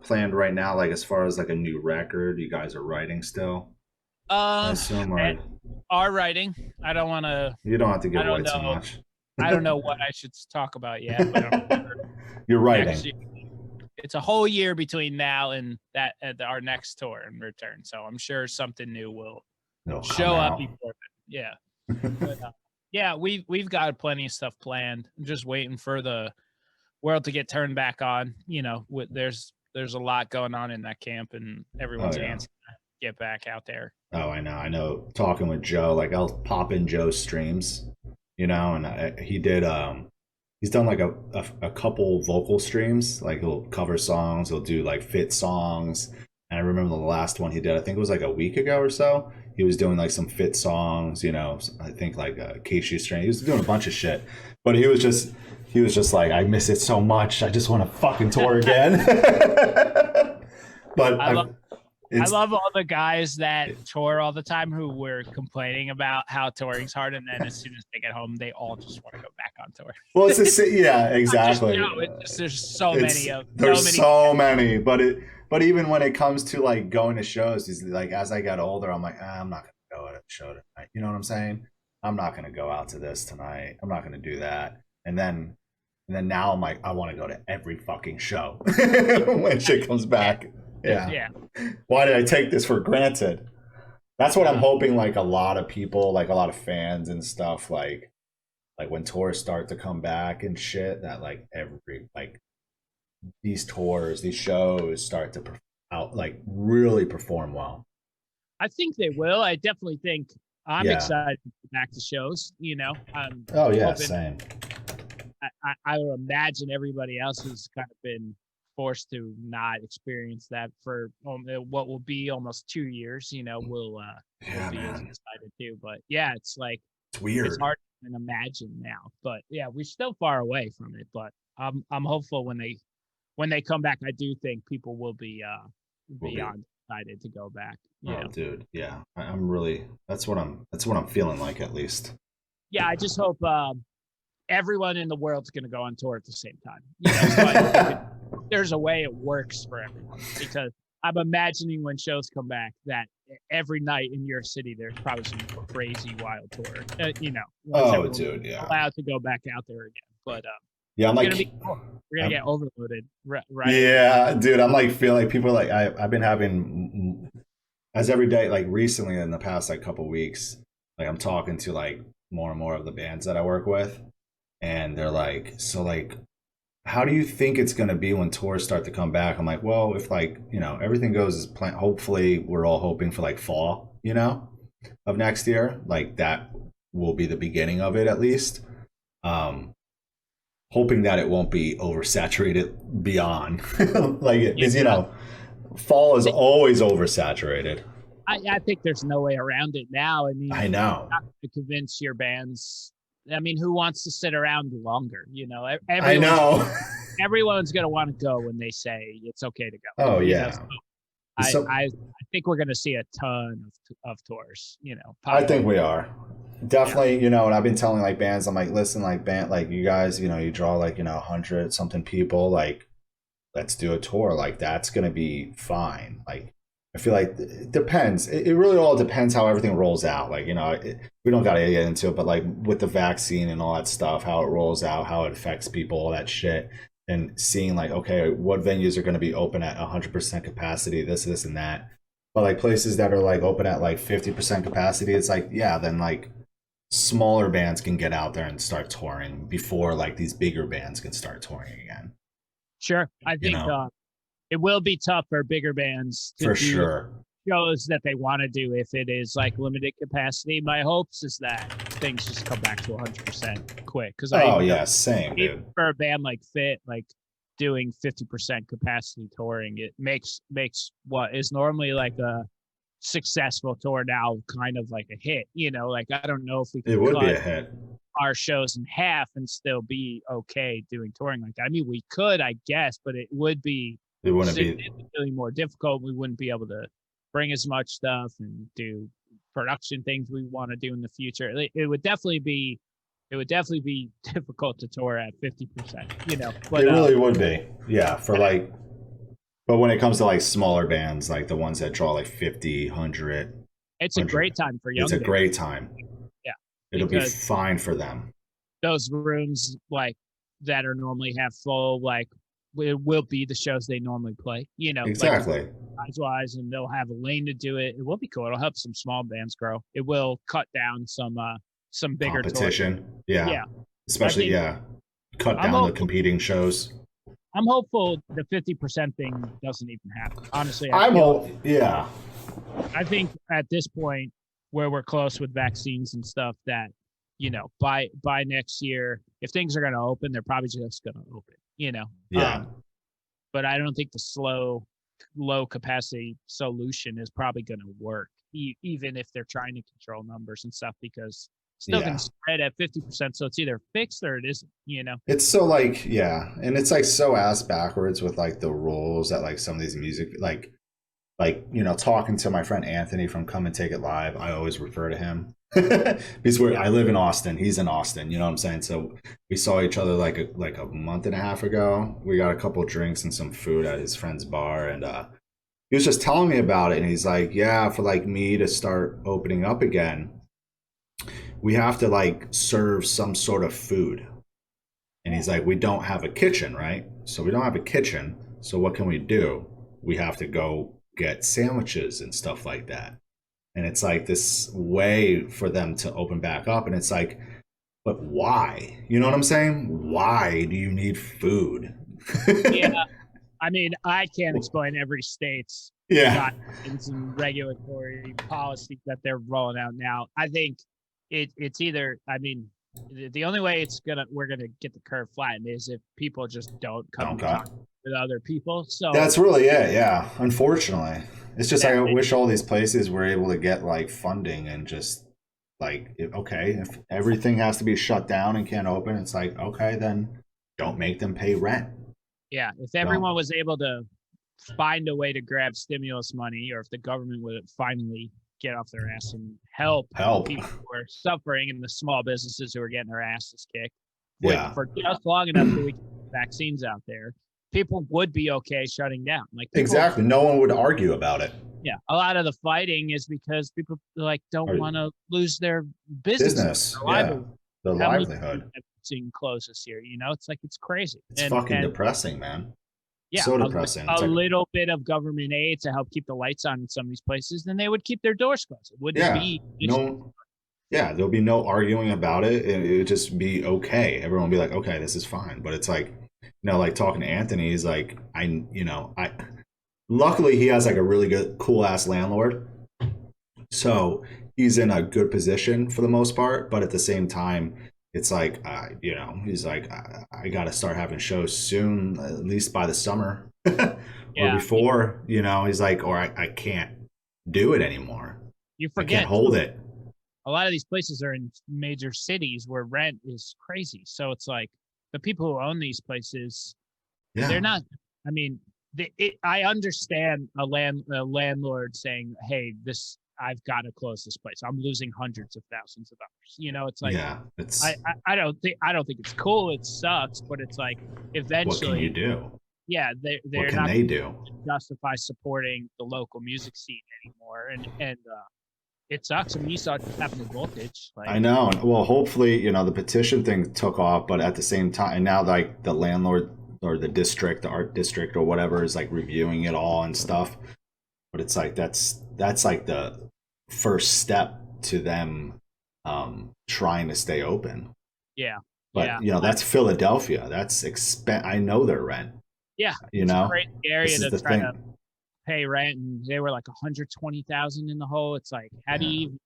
A: planned right now? Like as far as like a new record, you guys are writing still?
B: Are writing. I don't want to.
A: You don't have to give away too much.
B: I don't know what I should talk about yet. But
A: you're writing.
B: It's a whole year between now and that our next tour and return. So I'm sure something new will show up before that. Yeah. But, we've got plenty of stuff planned. I'm just waiting for the world to get turned back on. There's a lot going on in that camp, and everyone's antsy to get back out there.
A: Oh, I know. Talking with Joe, like I'll pop in Joe's streams, and he did. He's done like a couple vocal streams. Like he'll cover songs. He'll do like Fit songs. And I remember the last one he did, I think it was like a week ago or so. He was doing like some Fit songs, I think like Casey Strain. He was doing a bunch of shit. But he was just like, I miss it so much. I just want to fucking tour again. But
B: I love all the guys that tour all the time who were complaining about how touring's hard, and then as soon as they get home, they all just want to go back on tour.
A: Well, it's exactly.
B: There's so many.
A: There's so many, but even when it comes to like going to shows, is like as I got older, I'm like, I'm not gonna go to a show tonight. You know what I'm saying? I'm not gonna go out to this tonight. I'm not gonna do that. And then now I'm like, I want to go to every fucking show when shit comes back. Yeah. Why did I take this for granted? That's what I'm hoping. Like a lot of people, like a lot of fans and stuff, like when tours start to come back and shit, that like these tours, these shows start to really perform well.
B: I think they will. I definitely think I'm excited to get back to shows.
A: Same.
B: I would imagine everybody else has kind of been forced to not experience that for what will be almost 2 years. We'll be excited too. But it's like
A: it's weird.
B: It's hard to even imagine now. But we're still far away from it. But I'm hopeful when they come back. I do think people will be beyond excited to go back.
A: Dude, yeah, I'm really. That's what I'm feeling like, at least.
B: Yeah, I just hope everyone in the world's going to go on tour at the same time. So there's a way it works for everyone, because I'm imagining when shows come back that every night in your city there's probably some crazy wild tour.
A: Dude, yeah.
B: Allowed to go back out there again, but
A: I'm like,
B: we're gonna get overloaded, right?
A: Yeah, dude, I'm like feeling like people are like I've been having as every day, like recently in the past like couple weeks, like I'm talking to like more and more of the bands that I work with, and they're like, so like, how do you think it's going to be when tours start to come back? I'm like, well, if like, everything goes as planned, hopefully we're all hoping for like fall, of next year. Like that will be the beginning of it, at least. Hoping that it won't be oversaturated beyond. Because, fall is always oversaturated.
B: I think there's no way around it now. I mean,
A: I know.
B: You have to convince your bands. I mean, who wants to sit around longer?
A: I know.
B: Everyone's going to want to go when they say it's okay to go.
A: Oh, yeah.
B: So I think we're going to see a ton of tours,
A: I think we are. Definitely, and I've been telling like bands, I'm like, listen, like band, like you guys, you draw like, 100 something people, like let's do a tour. Like that's going to be fine. Like, I feel like it depends. It really all depends how everything rolls out. Like, we don't got to get into it, but like with the vaccine and all that stuff, how it rolls out, how it affects people, all that shit. And seeing like, okay, what venues are going to be open at 100% capacity, this, and that. But like places that are like open at like 50% capacity, it's like, yeah, then like smaller bands can get out there and start touring before like these bigger bands can start touring again.
B: Sure. I think it will be tough for bigger bands to
A: for
B: do
A: sure
B: shows that they want to do if it is like limited capacity. My hopes is that things just come back to 100% quick. Because
A: same, dude.
B: For a band like Fit, like doing 50% capacity touring, it makes what is normally like a successful tour now kind of like a hit. Like I don't know if we can
A: cut be a hit.
B: Our shows in half and still be okay doing touring like that. I mean, we could, I guess, but it wouldn't be significantly more difficult. We wouldn't be able to bring as much stuff and do production things we want to do in the future. It would definitely be difficult to tour at 50%, but
A: it really would be. Yeah. But when it comes to like smaller bands, like the ones that draw like 50, 100,
B: it's a great time for young
A: bands. It's a great time.
B: Yeah.
A: It'll be fine for them.
B: Those rooms like that are normally half full, like it will be the shows they normally play,
A: exactly.
B: Like, size-wise, and they'll have a lane to do it. It will be cool. It'll help some small bands grow. It will cut down some bigger
A: competition.
B: Tours.
A: Yeah. Especially cut down the competing shows.
B: I'm hopeful the 50% thing doesn't even happen. Honestly,
A: I
B: think at this point where we're close with vaccines and stuff that, by next year, if things are going to open, they're probably just going to open,
A: Yeah.
B: But I don't think the low capacity solution is probably going to work, even if they're trying to control numbers and stuff, because it's still going to spread at 50%. So it's either fixed or it isn't,
A: It's so like, and it's like so ass backwards with like the rules that like some of these music, like, talking to my friend Anthony from Come and Take It Live, I always refer to him because I live in Austin. He's in Austin. You know what I'm saying? So we saw each other like a month and a half ago. We got a couple drinks and some food at his friend's bar. And he was just telling me about it. And he's like, yeah, for like me to start opening up again, we have to like serve some sort of food. And he's like, we don't have a kitchen, right? So we don't have a kitchen. So what can we do? We have to go get sandwiches and stuff like that. And it's like this way for them to open back up. And it's like, but why? You know what I'm saying? Why do you need food?
B: Yeah. I mean, I can't explain every state's guidelines and regulatory policies that they're rolling out now. I think it's either, I mean, the only way we're gonna get the curve flattened is if people just don't come and talk with other people. So
A: that's really it. Yeah. Unfortunately, it's just like I wish all these places were able to get like funding and just like, if everything has to be shut down and can't open, it's like, okay, then don't make them pay rent.
B: Yeah. If everyone was able to find a way to grab stimulus money, or if the government would finally get off their ass and help people who are suffering and the small businesses who are getting their asses kicked for just long enough that we can get vaccines out there, people would be okay shutting down. Like
A: exactly. No one would argue about it.
B: Yeah. A lot of the fighting is because people like don't want to lose their business.
A: Their livelihood.
B: Close this year, it's like it's crazy.
A: It's fucking depressing, man.
B: Yeah,
A: so depressing.
B: A little bit of government aid to help keep the lights on in some of these places, then they would keep their doors closed. It wouldn't be
A: there'll be no arguing about it. It would just be okay. Everyone would be like, okay, this is fine. But it's like, like talking to Anthony, he's like, luckily he has like a really good, cool ass landlord. So he's in a good position for the most part. But at the same time, it's like, he's like, I got to start having shows soon, at least by the summer or before, he's like, or I can't do it anymore.
B: You forget.
A: I can't hold it.
B: A lot of these places are in major cities where rent is crazy. So it's like the people who own these places, they're not, I mean, I understand a landlord saying, hey, I've got to close this place. I'm losing hundreds of thousands of dollars. It's like, I don't think it's cool. It sucks, but it's like eventually.
A: What can you do?
B: Yeah, they're
A: what
B: not
A: they do?
B: Justify supporting the local music scene anymore, and it sucks. I mean, you saw it happen to Voltage.
A: I know. Well, hopefully, the petition thing took off, but at the same time, and now like the landlord or the art district or whatever is like reviewing it all and stuff. But it's like that's like the first step to them trying to stay open.
B: Yeah.
A: But that's Philadelphia. That's I know their rent.
B: Yeah,
A: you know,
B: a great area to try
A: thing.
B: to pay rent, and they were like 120,000 in the hole. It's like, how do you,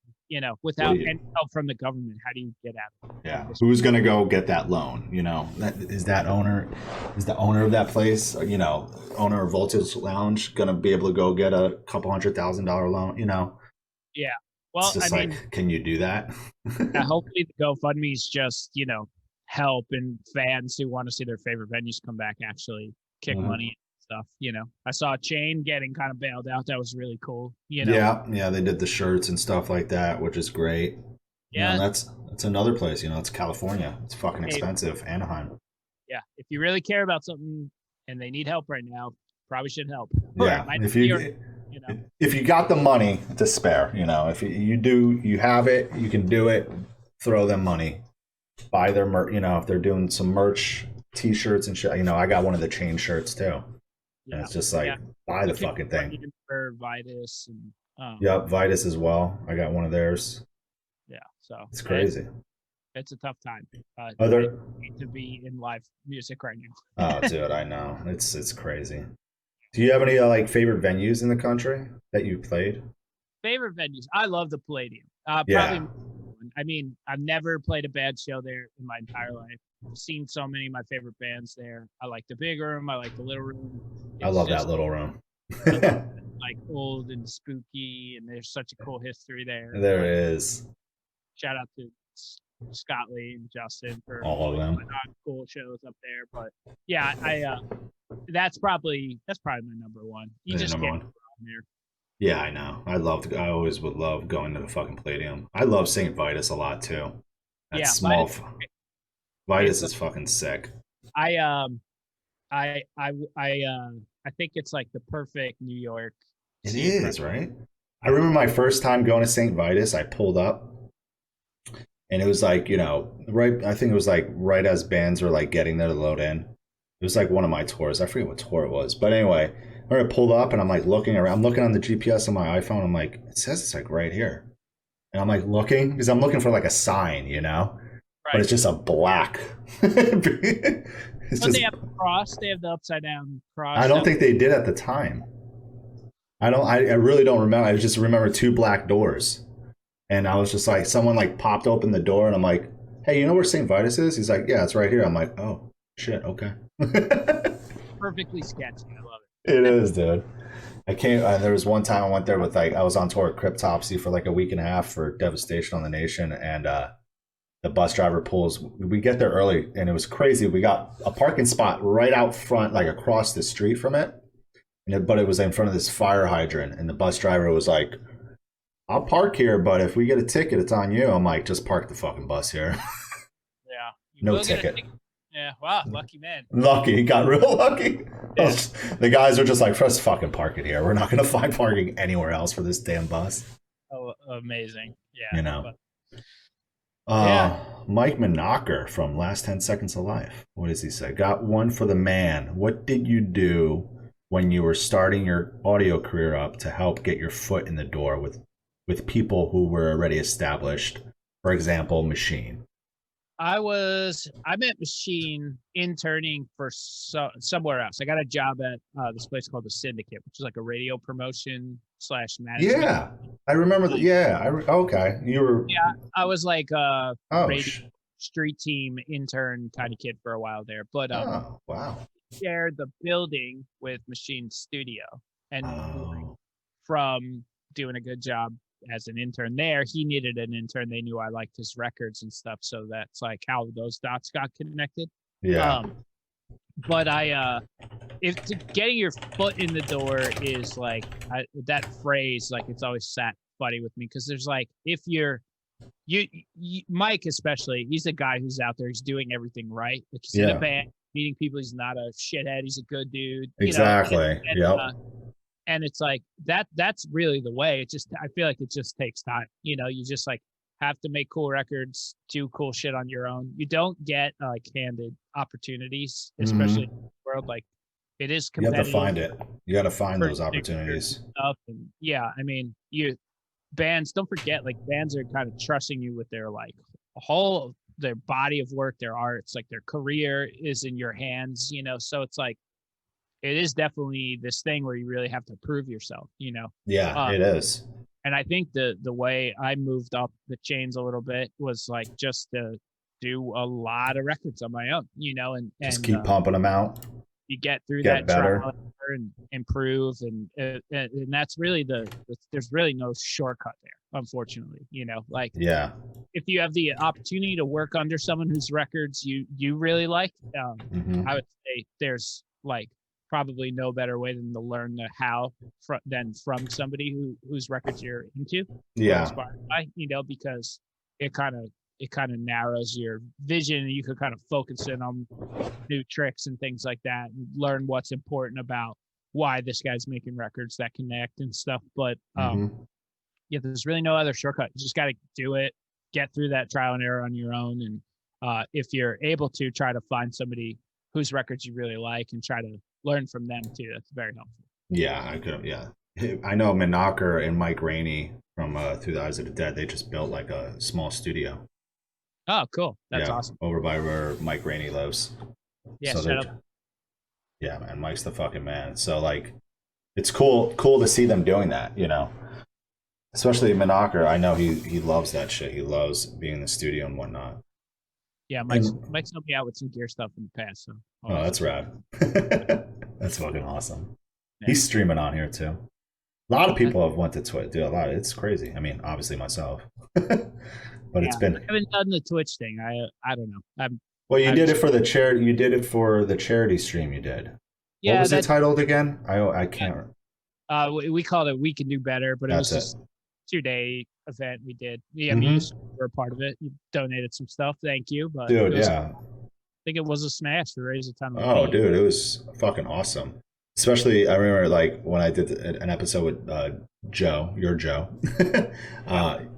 B: without any help from the government, how do you get out of it?
A: Yeah, who's gonna go get that loan? You know, is the owner of that place, owner of Voltage Lounge, gonna be able to go get a couple $100,000 loan? You know.
B: Yeah. Well,
A: it's just can you do that?
B: Hopefully the GoFundMe's just, help and fans who want to see their favorite venues come back actually kick money and stuff. I saw Chain getting kind of bailed out. That was really cool.
A: Yeah, they did the shirts and stuff like that, which is great.
B: Yeah,
A: that's another place. It's California. It's fucking expensive. Anaheim.
B: Yeah, if you really care about something and they need help right now, probably should help.
A: Yeah, if you got the money to spare, if you have it, you can do it. Throw them money, buy their merch. If they're doing some merch, T-shirts and shit. I got one of the Chain shirts too. Yeah. And it's just buy the fucking thing.
B: For Vitus and
A: yep, Vitus as well. I got one of theirs.
B: Yeah, so
A: it's crazy.
B: It's a tough time. To be in live music right
A: now. Oh, dude, I know it's crazy. Do you have any favorite venues in the country that you played?
B: Favorite venues? I love the Palladium. Probably. I mean, I've never played a bad show there in my entire life. I've seen so many of my favorite bands there. I like the big room. I like the little room.
A: I love that little room.
B: Like old and spooky, and there's such a cool history there.
A: There is.
B: Shout out to Scott Lee and Justin for
A: all of them.
B: Cool shows up there. But yeah, that's probably my number one. You just get there.
A: Yeah, I know. I always would love going to the fucking Palladium. I love St. Vitus a lot too. That's small. Vitus is fucking sick.
B: I think it's like the perfect New York.
A: It is, right? I remember my first time going to St. Vitus, I pulled up and it was right, I think it was right as bands were getting there to load in. It was one of my tours. I forget what tour it was. But anyway, when I pulled up and I'm looking around, I'm looking on the GPS on my iPhone. I'm it says it's right here. And I'm looking because I'm looking for a sign, Right. But it's just a black.
B: They have the cross. They have the upside down cross.
A: I don't think they did at the time. I really don't remember. I just remember two black doors. And I was just someone popped open the door and I'm hey, you know where St. Vitus is? He's yeah, it's right here. I'm oh, shit, okay.
B: Perfectly sketchy. I love it.
A: It is, dude. There was one time I went there with I was on tour at Cryptopsy for a week and a half for Devastation on the Nation, and the bus driver pulls. We get there early, and it was crazy. We got a parking spot right out front, across the street from it, but it was in front of this fire hydrant, and the bus driver was I'll park here, but if we get a ticket, it's on you. I'm just park the fucking bus here.
B: Yeah.
A: No ticket.
B: Yeah, wow, lucky man.
A: Lucky, he got real lucky. Yeah. The guys were just first fucking park it here. We're not going to find parking anywhere else for this damn bus.
B: Oh, amazing. Yeah.
A: Mike Minocker from Last 10 Seconds of Life. What does he say? Got one for the man. What did you do when you were starting your audio career up to help get your foot in the door with people who were already established? For example, Machine.
B: I'm at Machine interning for somewhere else. I got a job at this place called the Syndicate, which is a radio promotion / management.
A: Yeah, I remember that. Yeah, okay. You were.
B: Yeah, I was radio street team intern kind of kid for a while there. But
A: wow.
B: Shared the building with Machine Studio, and from doing a good job as an intern there, he needed an intern. They knew I liked his records and stuff, so that's how those dots got connected.
A: Yeah.
B: But getting your foot in the door is that phrase, it's always sat funny with me, because there's if you're Mike especially, he's a guy who's out there, he's doing everything right. He's in a band, meeting people, he's not a shithead, he's a good dude.
A: Exactly. Yep.
B: And it's that's really the way. I feel it just takes time. You just have to make cool records, do cool shit on your own. You don't get handed opportunities, especially in the world. It is competitive.
A: You have to find it. You got to find those opportunities.
B: Stuff. And bands, don't forget, bands are kind of trusting you with their their body of work, their art. It's their career is in your hands, so it's it is definitely this thing where you really have to prove yourself, you know?
A: Yeah, it is.
B: And I think the way I moved up the chains a little bit was like just to do a lot of records on my own, you know, and
A: just keep pumping them out.
B: You get through
A: get
B: that
A: better.
B: trial and improve, and that's really there's really no shortcut there, unfortunately, you know, like,
A: yeah,
B: if you have the opportunity to work under someone whose records you really like, I would say there's like probably no better way than to learn the how than from somebody whose records you're into, inspired by, you know, because it kind of narrows your vision, and you could kind of focus in on new tricks and things like that, and learn what's important about why this guy's making records that connect and stuff. But yeah, there's really no other shortcut. You just got to do it, get through that trial and error on your own, and if you're able to, try to find somebody whose records you really like and try to learn from them too. That's very helpful.
A: Yeah, I know Minocker and Mike Rainey from Through the Eyes of the Dead. They just built like a small studio.
B: Oh, cool. That's awesome.
A: Over by where Mike Rainey lives.
B: Yeah, so shut up.
A: Yeah, man, Mike's the fucking man. So like, it's cool to see them doing that, you know. Especially Minocker, I know he loves that shit. He loves being in the studio and whatnot.
B: Yeah, Mike's helped me out with some gear stuff in the past. So
A: that's rad. That's fucking awesome. Yeah. He's streaming on here too. A lot of people have went to Twitch. Dude, a lot. It's crazy. I mean, obviously myself. But it's been.
B: I haven't done the Twitch thing. I don't know.
A: Well, you did it for the charity. You did it for the charity stream. You did. Yeah. What was it titled again? I can't.
B: We called it "We Can Do Better," but it was just a 2-day event we did. Yeah, you were a part of it. You donated some stuff. Thank you. But
A: dude,
B: I think it was a smash to raise a ton of money.
A: Oh, dude, it was fucking awesome. Especially, I remember like when I did an episode with Joe, your Joe.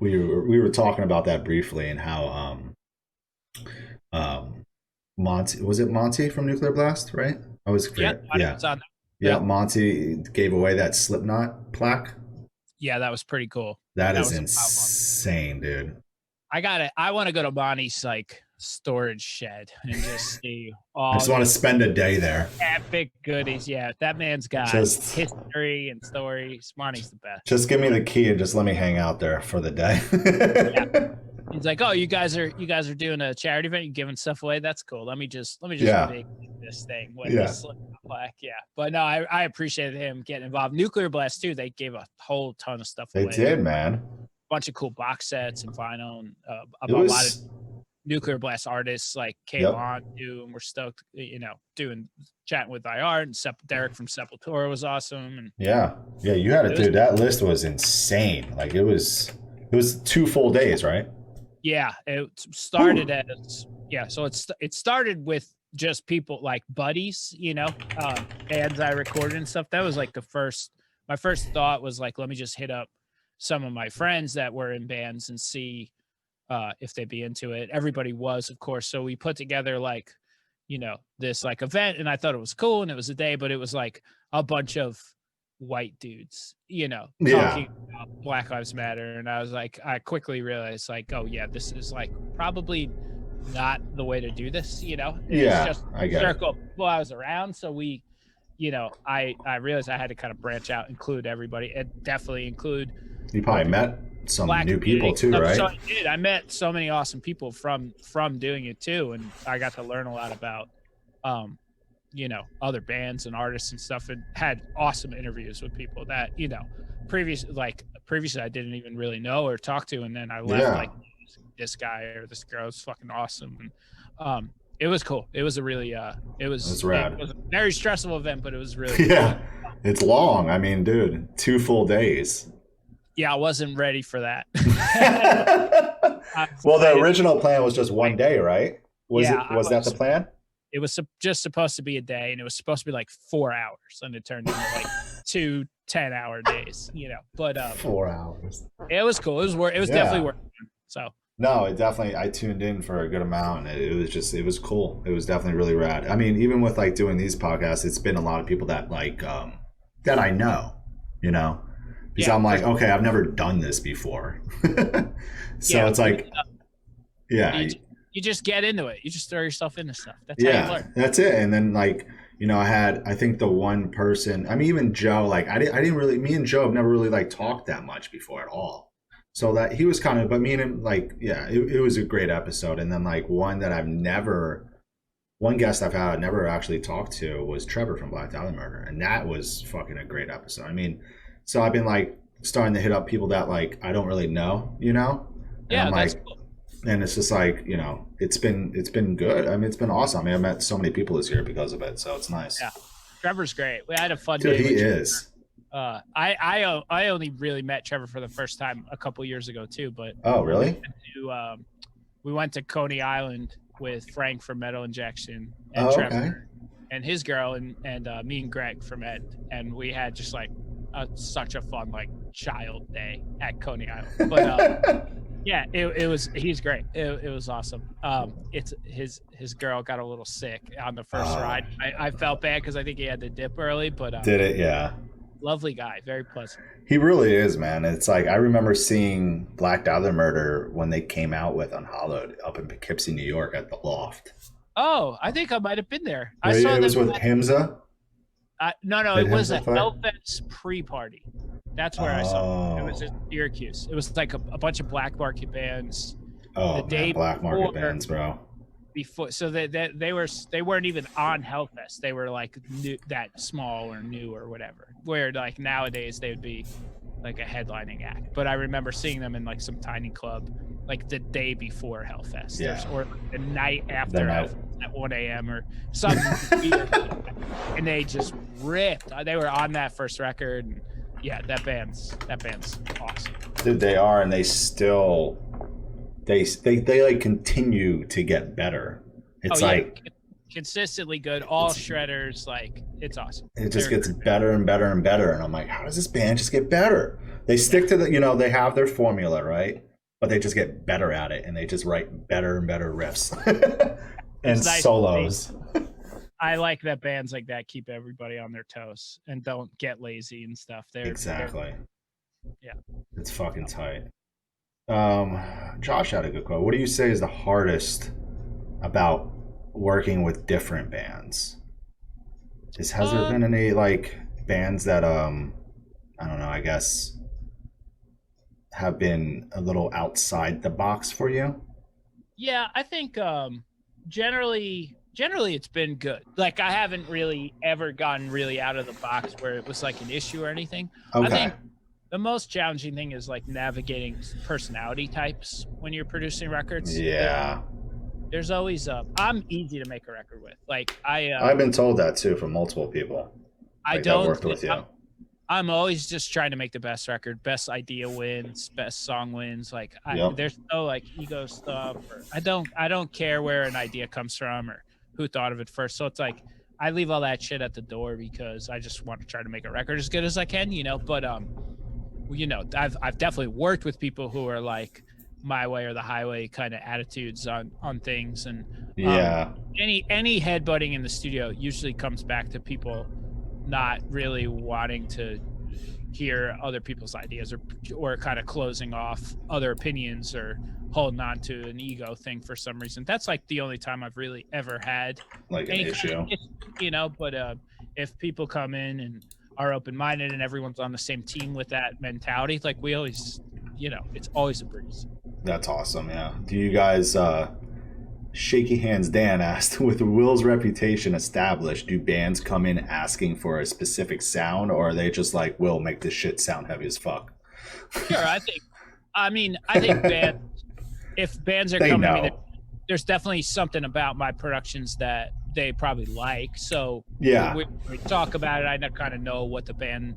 A: We were talking about that briefly and how Monty, was it Monty from Nuclear Blast, right? I was yeah. Monty gave away that Slipknot plaque.
B: Yeah, that was pretty cool.
A: That is insane, dude.
B: I want to go to Monty's like storage shed and just see all.
A: I just want to spend a day there.
B: Epic goodies, yeah. That man's got history and stories. Monty's the best.
A: Just give me the key and just let me hang out there for the day.
B: Yeah. He's like, oh, you guys are doing a charity event, you're giving stuff away. That's cool. Let me just make this thing with this plaque. Yeah, but no, I appreciated him getting involved. Nuclear Blast too. They gave a whole ton of stuff away.
A: They did, man. A
B: bunch of cool box sets and vinyl, and a lot of Nuclear Blast artists like came on too, and we're stoked. You know, chatting with IR and Derek from Sepultura was awesome. And
A: yeah, you had it, dude. That list was insane. Like it was 2 full days, right?
B: Yeah, it started as so it started with just people like buddies, you know, bands I recorded and stuff. That was like my first thought was like, let me just hit up some of my friends that were in bands and see if they'd be into it. Everybody was, of course. So we put together like, you know, this like event, and I thought it was cool, and it was a day, but it was like a bunch of white dudes, you know, talking about Black Lives Matter. And I was like, I quickly realized like, oh yeah, this is like probably not the way to do this, you know. It's just a circle of people I was around. So we, you know, I realized I had to kind of branch out, include everybody, and definitely include.
A: You probably met some new people too, right?
B: So I did. I met so many awesome people from doing it too, and I got to learn a lot about you know, other bands and artists and stuff, and had awesome interviews with people that, you know, previously I didn't even really know or talk to, and then I left like this guy or this girl was fucking awesome. And it was cool. It was a really it was rad. It was a very stressful event, but it was really
A: fun. It's long. I mean, dude, 2 full days.
B: Yeah, I wasn't ready for that.
A: Well, the original plan was just 1 day, right? Was that the plan?
B: It was just supposed to be a day, and it was supposed to be like 4 hours, and it turned into like 2 10-hour days, you know. But
A: 4 hours.
B: It was cool. It was definitely worth it. So
A: no, I tuned in for a good amount, and it was cool. It was definitely really rad. I mean, even with like doing these podcasts, it's been a lot of people that like that I know, you know, because I'm like, okay, I've never done this before, so it's like,
B: you just get into it. You just throw yourself into stuff. That's how you learn.
A: That's it. And then like, I think the one person, I mean, even Joe, like I didn't really, me and Joe have never really like talked that much before at all. So that he was kind of, but me and him, like, yeah, it was a great episode. And then like one guest I've had never actually talked to was Trevor from Black Dahlia Murder. And that was fucking a great episode. I mean, so I've been like starting to hit up people that like I don't really know, And
B: yeah,
A: I'm
B: that's
A: like,
B: cool.
A: And it's just like, it's been good. I mean, it's been awesome. I mean, I met so many people this year because of it, so it's nice.
B: Yeah, Trevor's great. We had a fun
A: Dude,
B: day.
A: He is.
B: I only really met Trevor for the first time a couple years ago too. But
A: oh, really?
B: We went to Coney Island with Frank from Metal Injection and Trevor and his girl and me and Greg from Ed, and we had just like such a fun like child day at Coney Island. But yeah, he's great. It was awesome. It's his girl got a little sick on the first ride. I felt bad because I think he had to dip early, but
A: did it? Yeah.
B: Lovely guy, very pleasant.
A: He really is, man. It's like I remember seeing Black Dahlia Murder when they came out with Unhollowed up in Poughkeepsie, New York, at the Loft.
B: Oh, I think I might have been there.
A: I saw it was with Himza.
B: No, it was a Hellfest pre-party. That's where I saw it. It was in Syracuse. It was like a bunch of black market bands.
A: Oh, the day black market bands, bro.
B: Before, so they weren't even on Hellfest. They were like new, that small or new or whatever. Where like nowadays they would be like a headlining act. But I remember seeing them in like some tiny club, like the day before Hellfest, or the night after Hellfest at 1 a.m. or something weird. And they just ripped. They were on that first record. And yeah, that band's awesome.
A: Dude, they are, and they still they like continue to get better. It's
B: consistently good. All shredders, like it's awesome.
A: It just gets better and better and better. And I'm like, how does this band just get better? They stick to they have their formula, right? But they just get better at it, and they just write better and better riffs and nice solos.
B: I like that bands like that keep everybody on their toes and don't get lazy and stuff.
A: Exactly.
B: Yeah.
A: It's fucking tight. Josh had a good quote. What do you say is the hardest about working with different bands? Has there been any like bands that I don't know, I guess have been a little outside the box for you?
B: Yeah, I think generally it's been good. Like I haven't really ever gotten really out of the box where it was like an issue or anything.
A: Okay.
B: I think the most challenging thing is like navigating personality types when you're producing records.
A: Yeah.
B: There's always I'm easy to make a record with. Like
A: I've been told that too from multiple people.
B: I don't worked with you. I'm always just trying to make the best record, best idea wins, best song wins. Like there's no like ego stuff. Or, I don't care where an idea comes from or who thought of it first. So it's like I leave all that shit at the door because I just want to try to make a record as good as I can, But I've definitely worked with people who are like my way or the highway kind of attitudes on things, and any headbutting in the studio usually comes back to people not really wanting to hear other people's ideas or kind of closing off other opinions or holding on to an ego thing for some reason. That's like the only time I've really ever had
A: like an issue,
B: but if people come in and are open-minded and everyone's on the same team with that mentality, like we always, it's always a breeze.
A: That's awesome. Yeah. Do you guys Shaky Hands Dan asked, with Will's reputation established, do bands come in asking for a specific sound, or are they just like, Will, make this shit sound heavy as fuck?
B: Sure. I think bands, if bands are coming in, there's definitely something about my productions that they probably like. So
A: yeah,
B: we talk about it. I kind of know what the band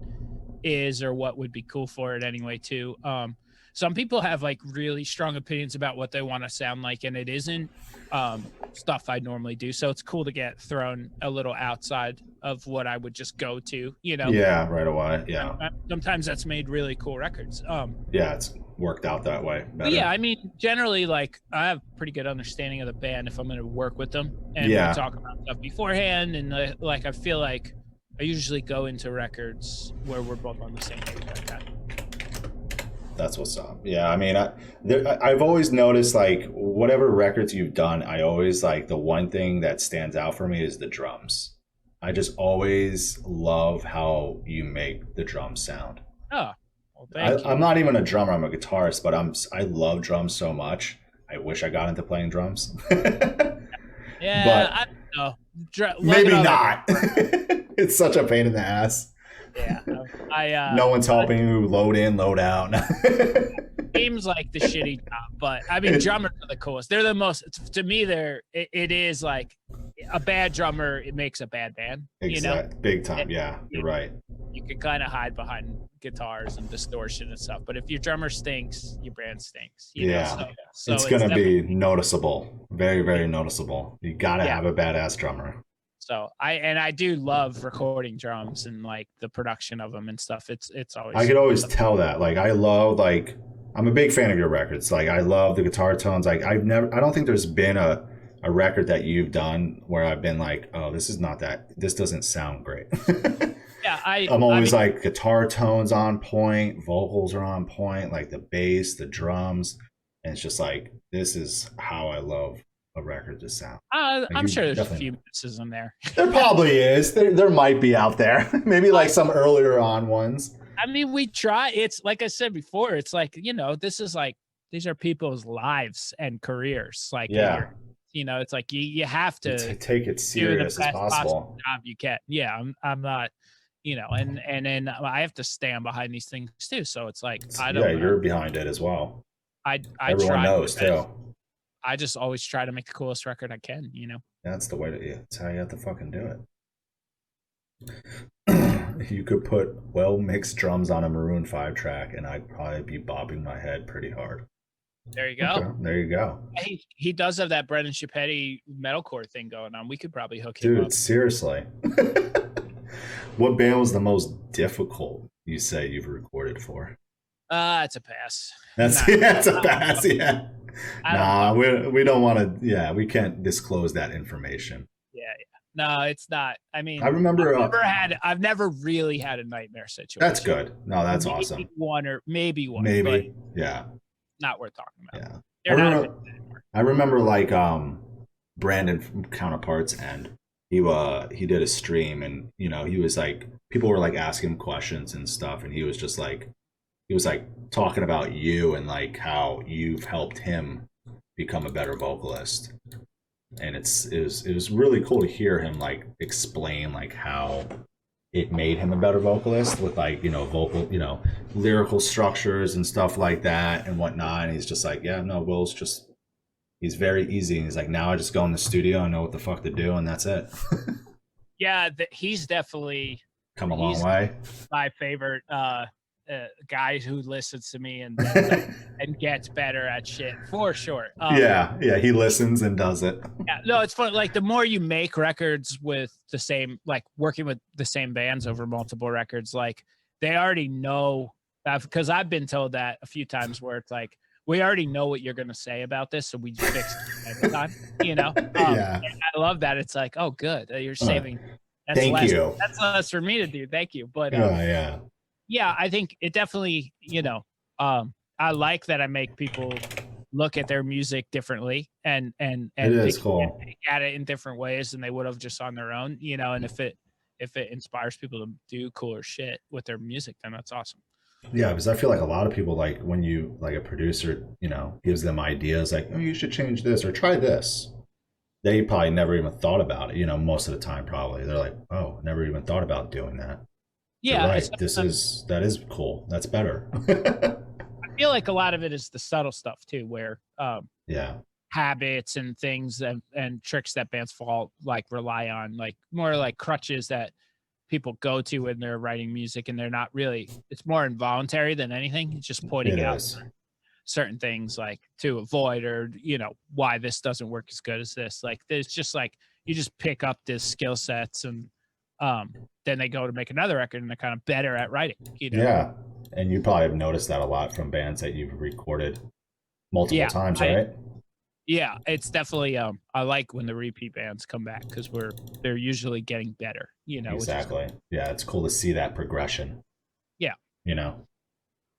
B: is or what would be cool for it anyway too. Some people have like really strong opinions about what they want to sound like, and it isn't stuff I normally do. So it's cool to get thrown a little outside of what I would just go to,
A: Yeah, right away. Yeah.
B: Sometimes that's made really cool records.
A: Yeah, it's worked out that way.
B: Yeah, I mean, generally, like I have pretty good understanding of the band if I'm going to work with them, and we talk about stuff beforehand, and like I feel like I usually go into records where we're both on the same page like that.
A: That's what's up. Yeah, I mean, I've always noticed, like, whatever records you've done, I always, like, the one thing that stands out for me is the drums. I just always love how you make the drums sound.
B: Oh, well, thank you.
A: I'm not even a drummer. I'm a guitarist, but I love drums so much. I wish I got into playing drums.
B: Yeah,
A: but
B: I don't know.
A: Maybe not. It's such a pain in the ass.
B: Yeah,
A: no one's helping you load in, load out.
B: Seems like the shitty job, but I mean, drummers are the coolest. They're the most. To me, it is like a bad drummer. It makes a bad band.
A: Exactly. Big time. Yeah, you're right.
B: You can kind of hide behind guitars and distortion and stuff, but if your drummer stinks, your band stinks. So
A: it's gonna be noticeable. Very, very noticeable. You gotta have a badass drummer.
B: So I do love recording drums and like the production of them and stuff. It's always.
A: I could always tell that. Like I love I'm a big fan of your records. Like I love the guitar tones. Like I don't think there's been a record that you've done where I've been like, oh, this doesn't sound great.
B: Yeah,
A: I'm always like guitar tones on point, vocals are on point, like the bass, the drums, and it's just like this is how I love a record to sound.
B: I'm sure there's a few misses in there.
A: There probably is. There might be out there. Maybe like some earlier on ones.
B: I mean, we try. It's like I said before. It's like this is like these are people's lives and careers. Like it's like you have to
A: take it serious as possible.
B: Job you can. Yeah, I'm not. And then I have to stand behind these things too. So it's like I don't.
A: Yeah, you're behind it as well.
B: Everyone
A: knows too.
B: I just always try to make the coolest record I can.
A: That's the way that's how you have to fucking do it. You could put well mixed drums on a Maroon 5 track, and I'd probably be bobbing my head pretty hard.
B: There you go.
A: Okay, there you go.
B: He does have that Brendan Schappetti metalcore thing going on. We could probably hook him up.
A: Dude, seriously. What band was the most difficult you say you've recorded for?
B: It's a pass.
A: That's a pass. Yeah. Nah, we don't want to. Yeah, we can't disclose that information.
B: Yeah. No, it's not. I mean,
A: I remember.
B: I've never really had a nightmare situation.
A: That's good. No, that's awesome.
B: Maybe one.
A: Maybe. Yeah.
B: Not worth talking about.
A: Yeah. I remember like Brandon from Counterparts, and he did a stream, and he was like, people were like asking him questions and stuff, and he was just like, talking about you and like how you've helped him become a better vocalist. And it was really cool to hear him like explain like how it made him a better vocalist with like vocal lyrical structures and stuff like that and whatnot. And he's just like, yeah, no, Will's just, he's very easy, and he's like, now I just go in the studio, I know what the fuck to do, and that's it.
B: Yeah, he's definitely
A: come a long way.
B: My favorite guy who listens to me and gets better at shit for sure.
A: Yeah, he listens and does it.
B: Yeah, no, it's fun. Like the more you make records with the same, like working with the same bands over multiple records, like they already know. Because I've been told that a few times where it's like, we already know what you're going to say about this, so we just fix it every time,
A: Yeah.
B: And I love that. It's like, oh, good. You're saving.
A: Thank you.
B: That's less for me to do. Thank you. But yeah, I think it definitely, I like that I make people look at their music differently and
A: it is cool.
B: Think at it in different ways than they would have just on their own, and if it inspires people to do cooler shit with their music, then that's awesome.
A: Yeah, because I feel like a lot of people, like when you, like a producer, gives them ideas like, oh, you should change this or try this. They probably never even thought about it, most of the time probably. They're like, oh, never even thought about doing that.
B: Yeah.
A: You're right. That is cool. That's better.
B: I feel like a lot of it is the subtle stuff too, where habits and things and tricks that bands rely on, like more like crutches that people go to when they're writing music, and they're not really, it's more involuntary than anything. It's just pointing out certain things like to avoid, or why this doesn't work as good as this. Like there's just like, you just pick up this skill sets, and then they go to make another record and they're kind of better at writing.
A: Yeah, and you probably have noticed that a lot from bands that you've recorded multiple times, right?
B: Yeah, it's definitely I like when the repeat bands come back, because they're usually getting better,
A: Exactly. Yeah, it's cool to see that progression.
B: Yeah.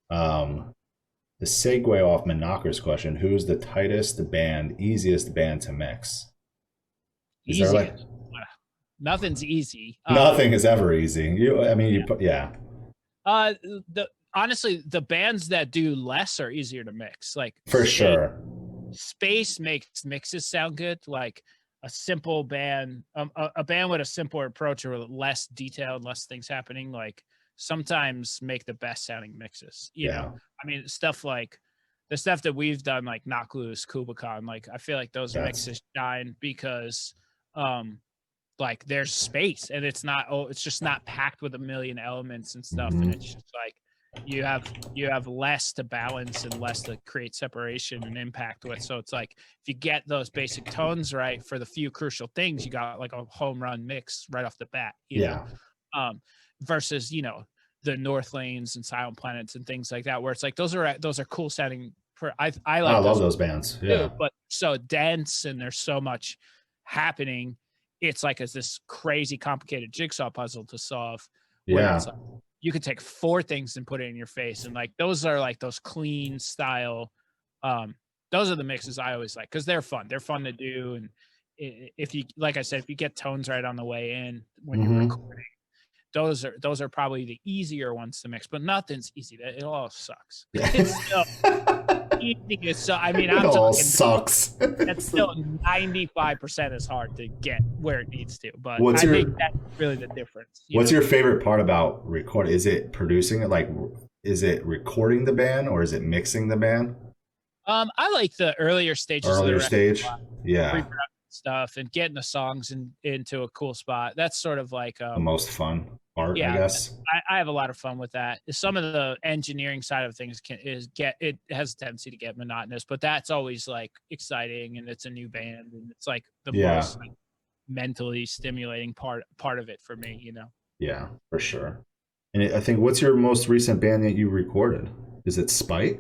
A: The segue off Knocker's question, who's the tightest band, easiest band to mix?
B: Nothing's easy.
A: Nothing is ever easy.
B: Yeah. Honestly, the bands that do less are easier to mix. Like
A: for sure.
B: Space makes mixes sound good. Like a simple band, a band with a simpler approach or less detail and less things happening, like sometimes make the best sounding mixes. You know, I mean, stuff like the stuff that we've done, like Knock Loose, Kubicon, like I feel like those mixes shine because like there's space and it's just not packed with a million elements and stuff. And it's just like you have less to balance and less to create separation and impact with. So it's like if you get those basic tones right for the few crucial things, you got like a home run mix right off the bat. You know? Versus, you know, the North Lanes and Silent Planets and things like that, where it's like those are cool sounding. I
A: love those bands. Yeah,
B: too, but so dense and there's so much happening. It's like this crazy complicated jigsaw puzzle to solve.
A: Yeah.
B: It's like, you could take 4 things and put it in your face. And like, those are like those clean style. Those are the mixes I always like, cause they're fun. They're fun to do. And if you, like I said, if you get tones right on the way in when you're recording, those are probably the easier ones to mix, but nothing's easy. It all sucks. It's still easy. So, I mean,
A: it all sucks.
B: It's still 95% as hard to get where it needs to, but I think that's really the difference.
A: What's your favorite part about recording? Is it producing it? Like, is it recording the band or is it mixing the band?
B: I like the earlier stages.
A: Yeah.
B: Stuff and getting the songs into a cool spot. That's sort of like
A: the most fun part, I guess.
B: I have a lot of fun with that. Some of the engineering side of things it has a tendency to get monotonous, but that's always like exciting and it's a new band and it's like the most like, mentally stimulating part of it for me, you know.
A: Yeah, for sure. And I think, what's your most recent band that you recorded? Is it Spite?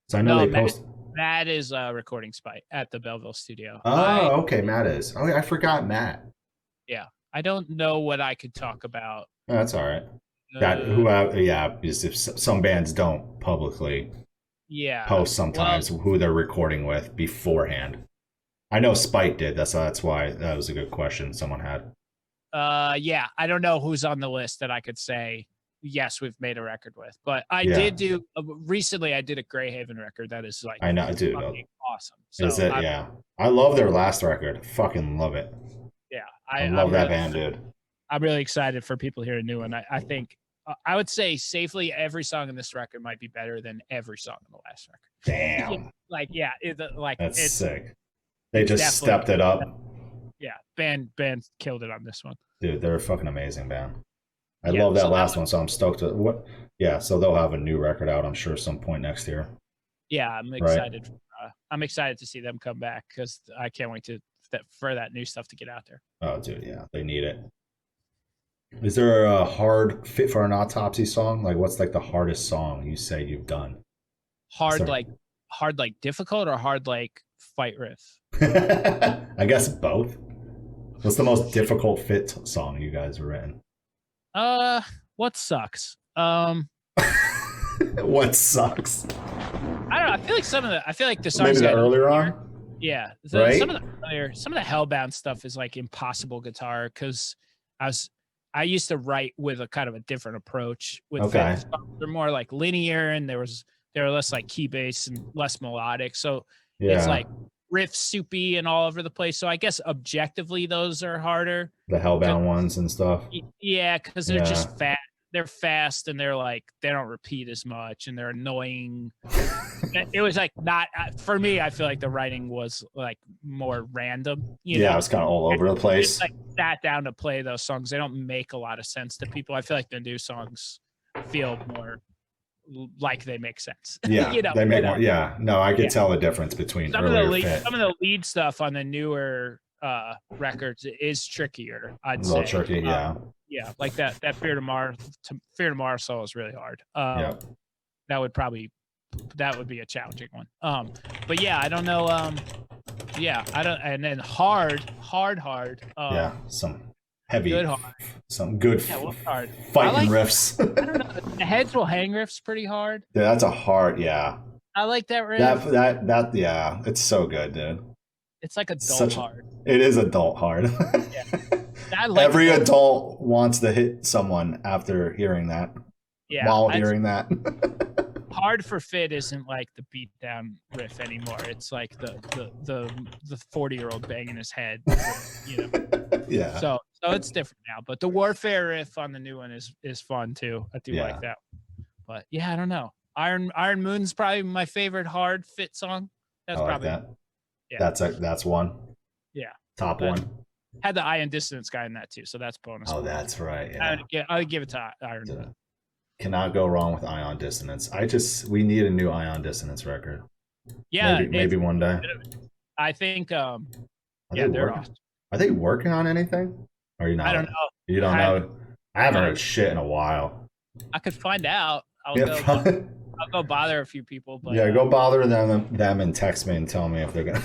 A: So I know they post.
B: Matt is recording Spite at the Belleville studio.
A: Oh, okay. Matt is. Oh, I forgot Matt.
B: Yeah. I don't know what I could talk about.
A: Oh, that's all right. Because if some bands don't publicly post sometimes who they're recording with beforehand. I know Spite did. That's why that was a good question someone had.
B: Yeah. I don't know who's on the list that I could say, yes, we've made a record with, but I did do recently. I did a Greyhaven record that is like,
A: I know, dude,
B: awesome. So
A: is it? I love their last record. Fucking love it.
B: Yeah,
A: I love that band, dude.
B: I'm really excited for people to hear a new one. I think I would say safely every song in this record might be better than every song in the last record.
A: Damn. That's sick. They just stepped it up.
B: Yeah, band killed it on this one.
A: Dude, they're a fucking amazing band. I love that last one, so I'm stoked to what. Yeah, so they'll have a new record out, I'm sure, some point next year.
B: Yeah, I'm excited. Right? I'm excited to see them come back because I can't wait for that new stuff to get out there.
A: Oh, dude, yeah, they need it. Is there a hard Fit for an Autopsy song? Like, what's like the hardest song you say you've done?
B: Hard like difficult or hard like fight riff?
A: I guess both. What's the most difficult Fit song you guys have written?
B: What sucks?
A: What sucks?
B: I don't know. I feel like the songs
A: maybe the earlier on.
B: Yeah,
A: right?
B: some of the Hellbound stuff is like impossible guitar because I used to write with a kind of a different approach. With they're more like linear and they were less like key bass and less melodic. So it's like riff soupy and all over the place. So I guess objectively those are harder. The
A: Hellbound ones and stuff.
B: Yeah, because they're just fat. They're fast and they're like they don't repeat as much and they're annoying. It was like not for me. I feel like the writing was like more random. You know?
A: It was kind of all over the place.
B: Just, like sat down to play those songs. They don't make a lot of sense to people. I feel like the new songs feel more like they make sense.
A: Yeah, they make more. Yeah, no, I could tell the difference between
B: some of the lead stuff on the newer records is trickier. I'd say a little
A: tricky.
B: Yeah, like that Fear Tomorrow solo is really hard. That would be a challenging one. But yeah, I don't know. I don't. And then hard.
A: Some heavy,
B: good hard.
A: Some good
B: hard
A: fighting riffs.
B: I don't know. The Heads Will Hang riff's pretty hard.
A: Yeah, that's a hard. Yeah,
B: I like that riff.
A: That yeah, it's so good, dude.
B: It's like adult hard.
A: It is adult hard. Every adult wants to hit someone after hearing that. Yeah, while hearing that.
B: Hard for Fit isn't like the beatdown riff anymore. It's like the 40-year-old banging his head, you know.
A: Yeah.
B: So it's different now. But the Warfare riff on the new one is fun too. I do like that. But yeah, I don't know. Iron Moon's probably my favorite hard Fit song. That's probably
A: that. Yeah. That's one.
B: Yeah.
A: Top one.
B: Had the Ion Dissonance guy in that too, so that's bonus.
A: Oh, that's right. Yeah.
B: I would give it to Iron Moon.
A: Cannot go wrong with Ion Dissonance. We need a new Ion Dissonance record.
B: Yeah,
A: maybe one day.
B: I think. They're awesome.
A: Are they working on anything? Or you not?
B: I don't know.
A: You don't know. I haven't heard shit in a while.
B: I could find out. I'll go bother a few people. But
A: go bother them and text me and tell me if they're gonna.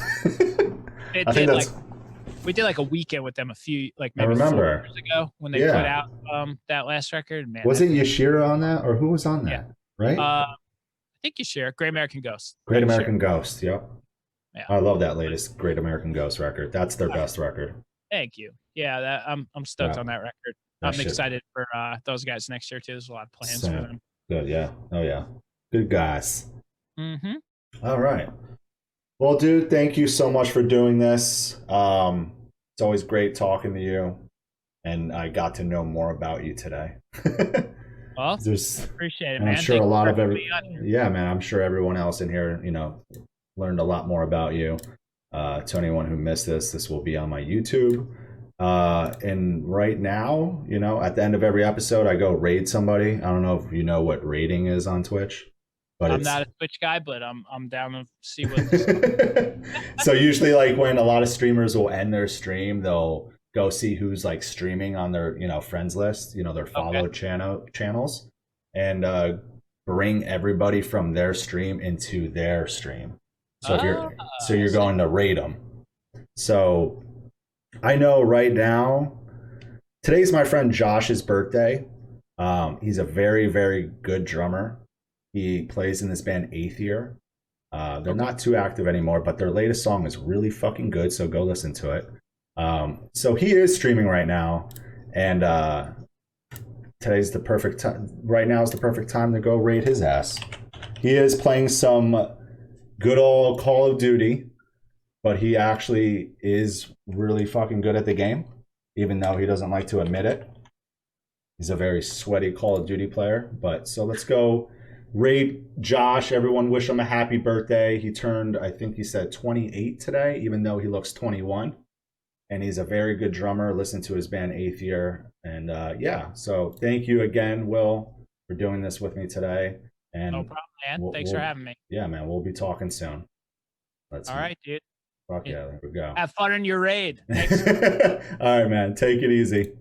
B: We did like a weekend with them maybe
A: I remember
B: 4 years ago when they put out that last record. Man,
A: was it Yashira on that, or who was on that? Yeah. Right?
B: I think Yashira, Great American Ghost.
A: Great American Ghost, yep. Yeah. I love that latest Great American Ghost record. That's their best record.
B: Thank you. Yeah, I'm stoked on that record. I'm excited for those guys next year too. There's a lot of plans for them.
A: Good, yeah. Oh yeah. Good guys.
B: Mm-hmm.
A: All right. Well, dude, thank you so much for doing this. It's always great talking to you, and I got to know more about you today.
B: Well, appreciate it, man.
A: I'm sure a lot of man. I'm sure everyone else in here, learned a lot more about you. To anyone who missed this will be on my YouTube. And right now, at the end of every episode, I go raid somebody. I don't know if you know what raiding is on Twitch. But
B: I'm not a Twitch guy, but I'm down to see what this is.
A: So usually, like, when a lot of streamers will end their stream, they'll go see who's like streaming on their friends list, their followed channels, and bring everybody from their stream into their stream. So you're going to raid them. So I know right now, today's my friend Josh's birthday. He's a very, very good drummer. He plays in this band Aether. They're not too active anymore, but their latest song is really fucking good, so go listen to it. So he is streaming right now, and today's the perfect time. Right now is the perfect time to go raid his ass. He is playing some good old Call of Duty, but he actually is really fucking good at the game, even though he doesn't like to admit it. He's a very sweaty Call of Duty player. But so let's go raid Josh. Everyone wish him a happy birthday. He turned, I think he said 28 today, even though he looks 21. And he's a very good drummer. Listen to his band Aether. And so thank you again, Will, for doing this with me today. And
B: no problem, man. Thanks for having me.
A: Yeah, man. We'll be talking soon.
B: All right, dude.
A: Fuck yeah, there we go.
B: Have fun in your raid. Thanks.
A: All right, man. Take it easy.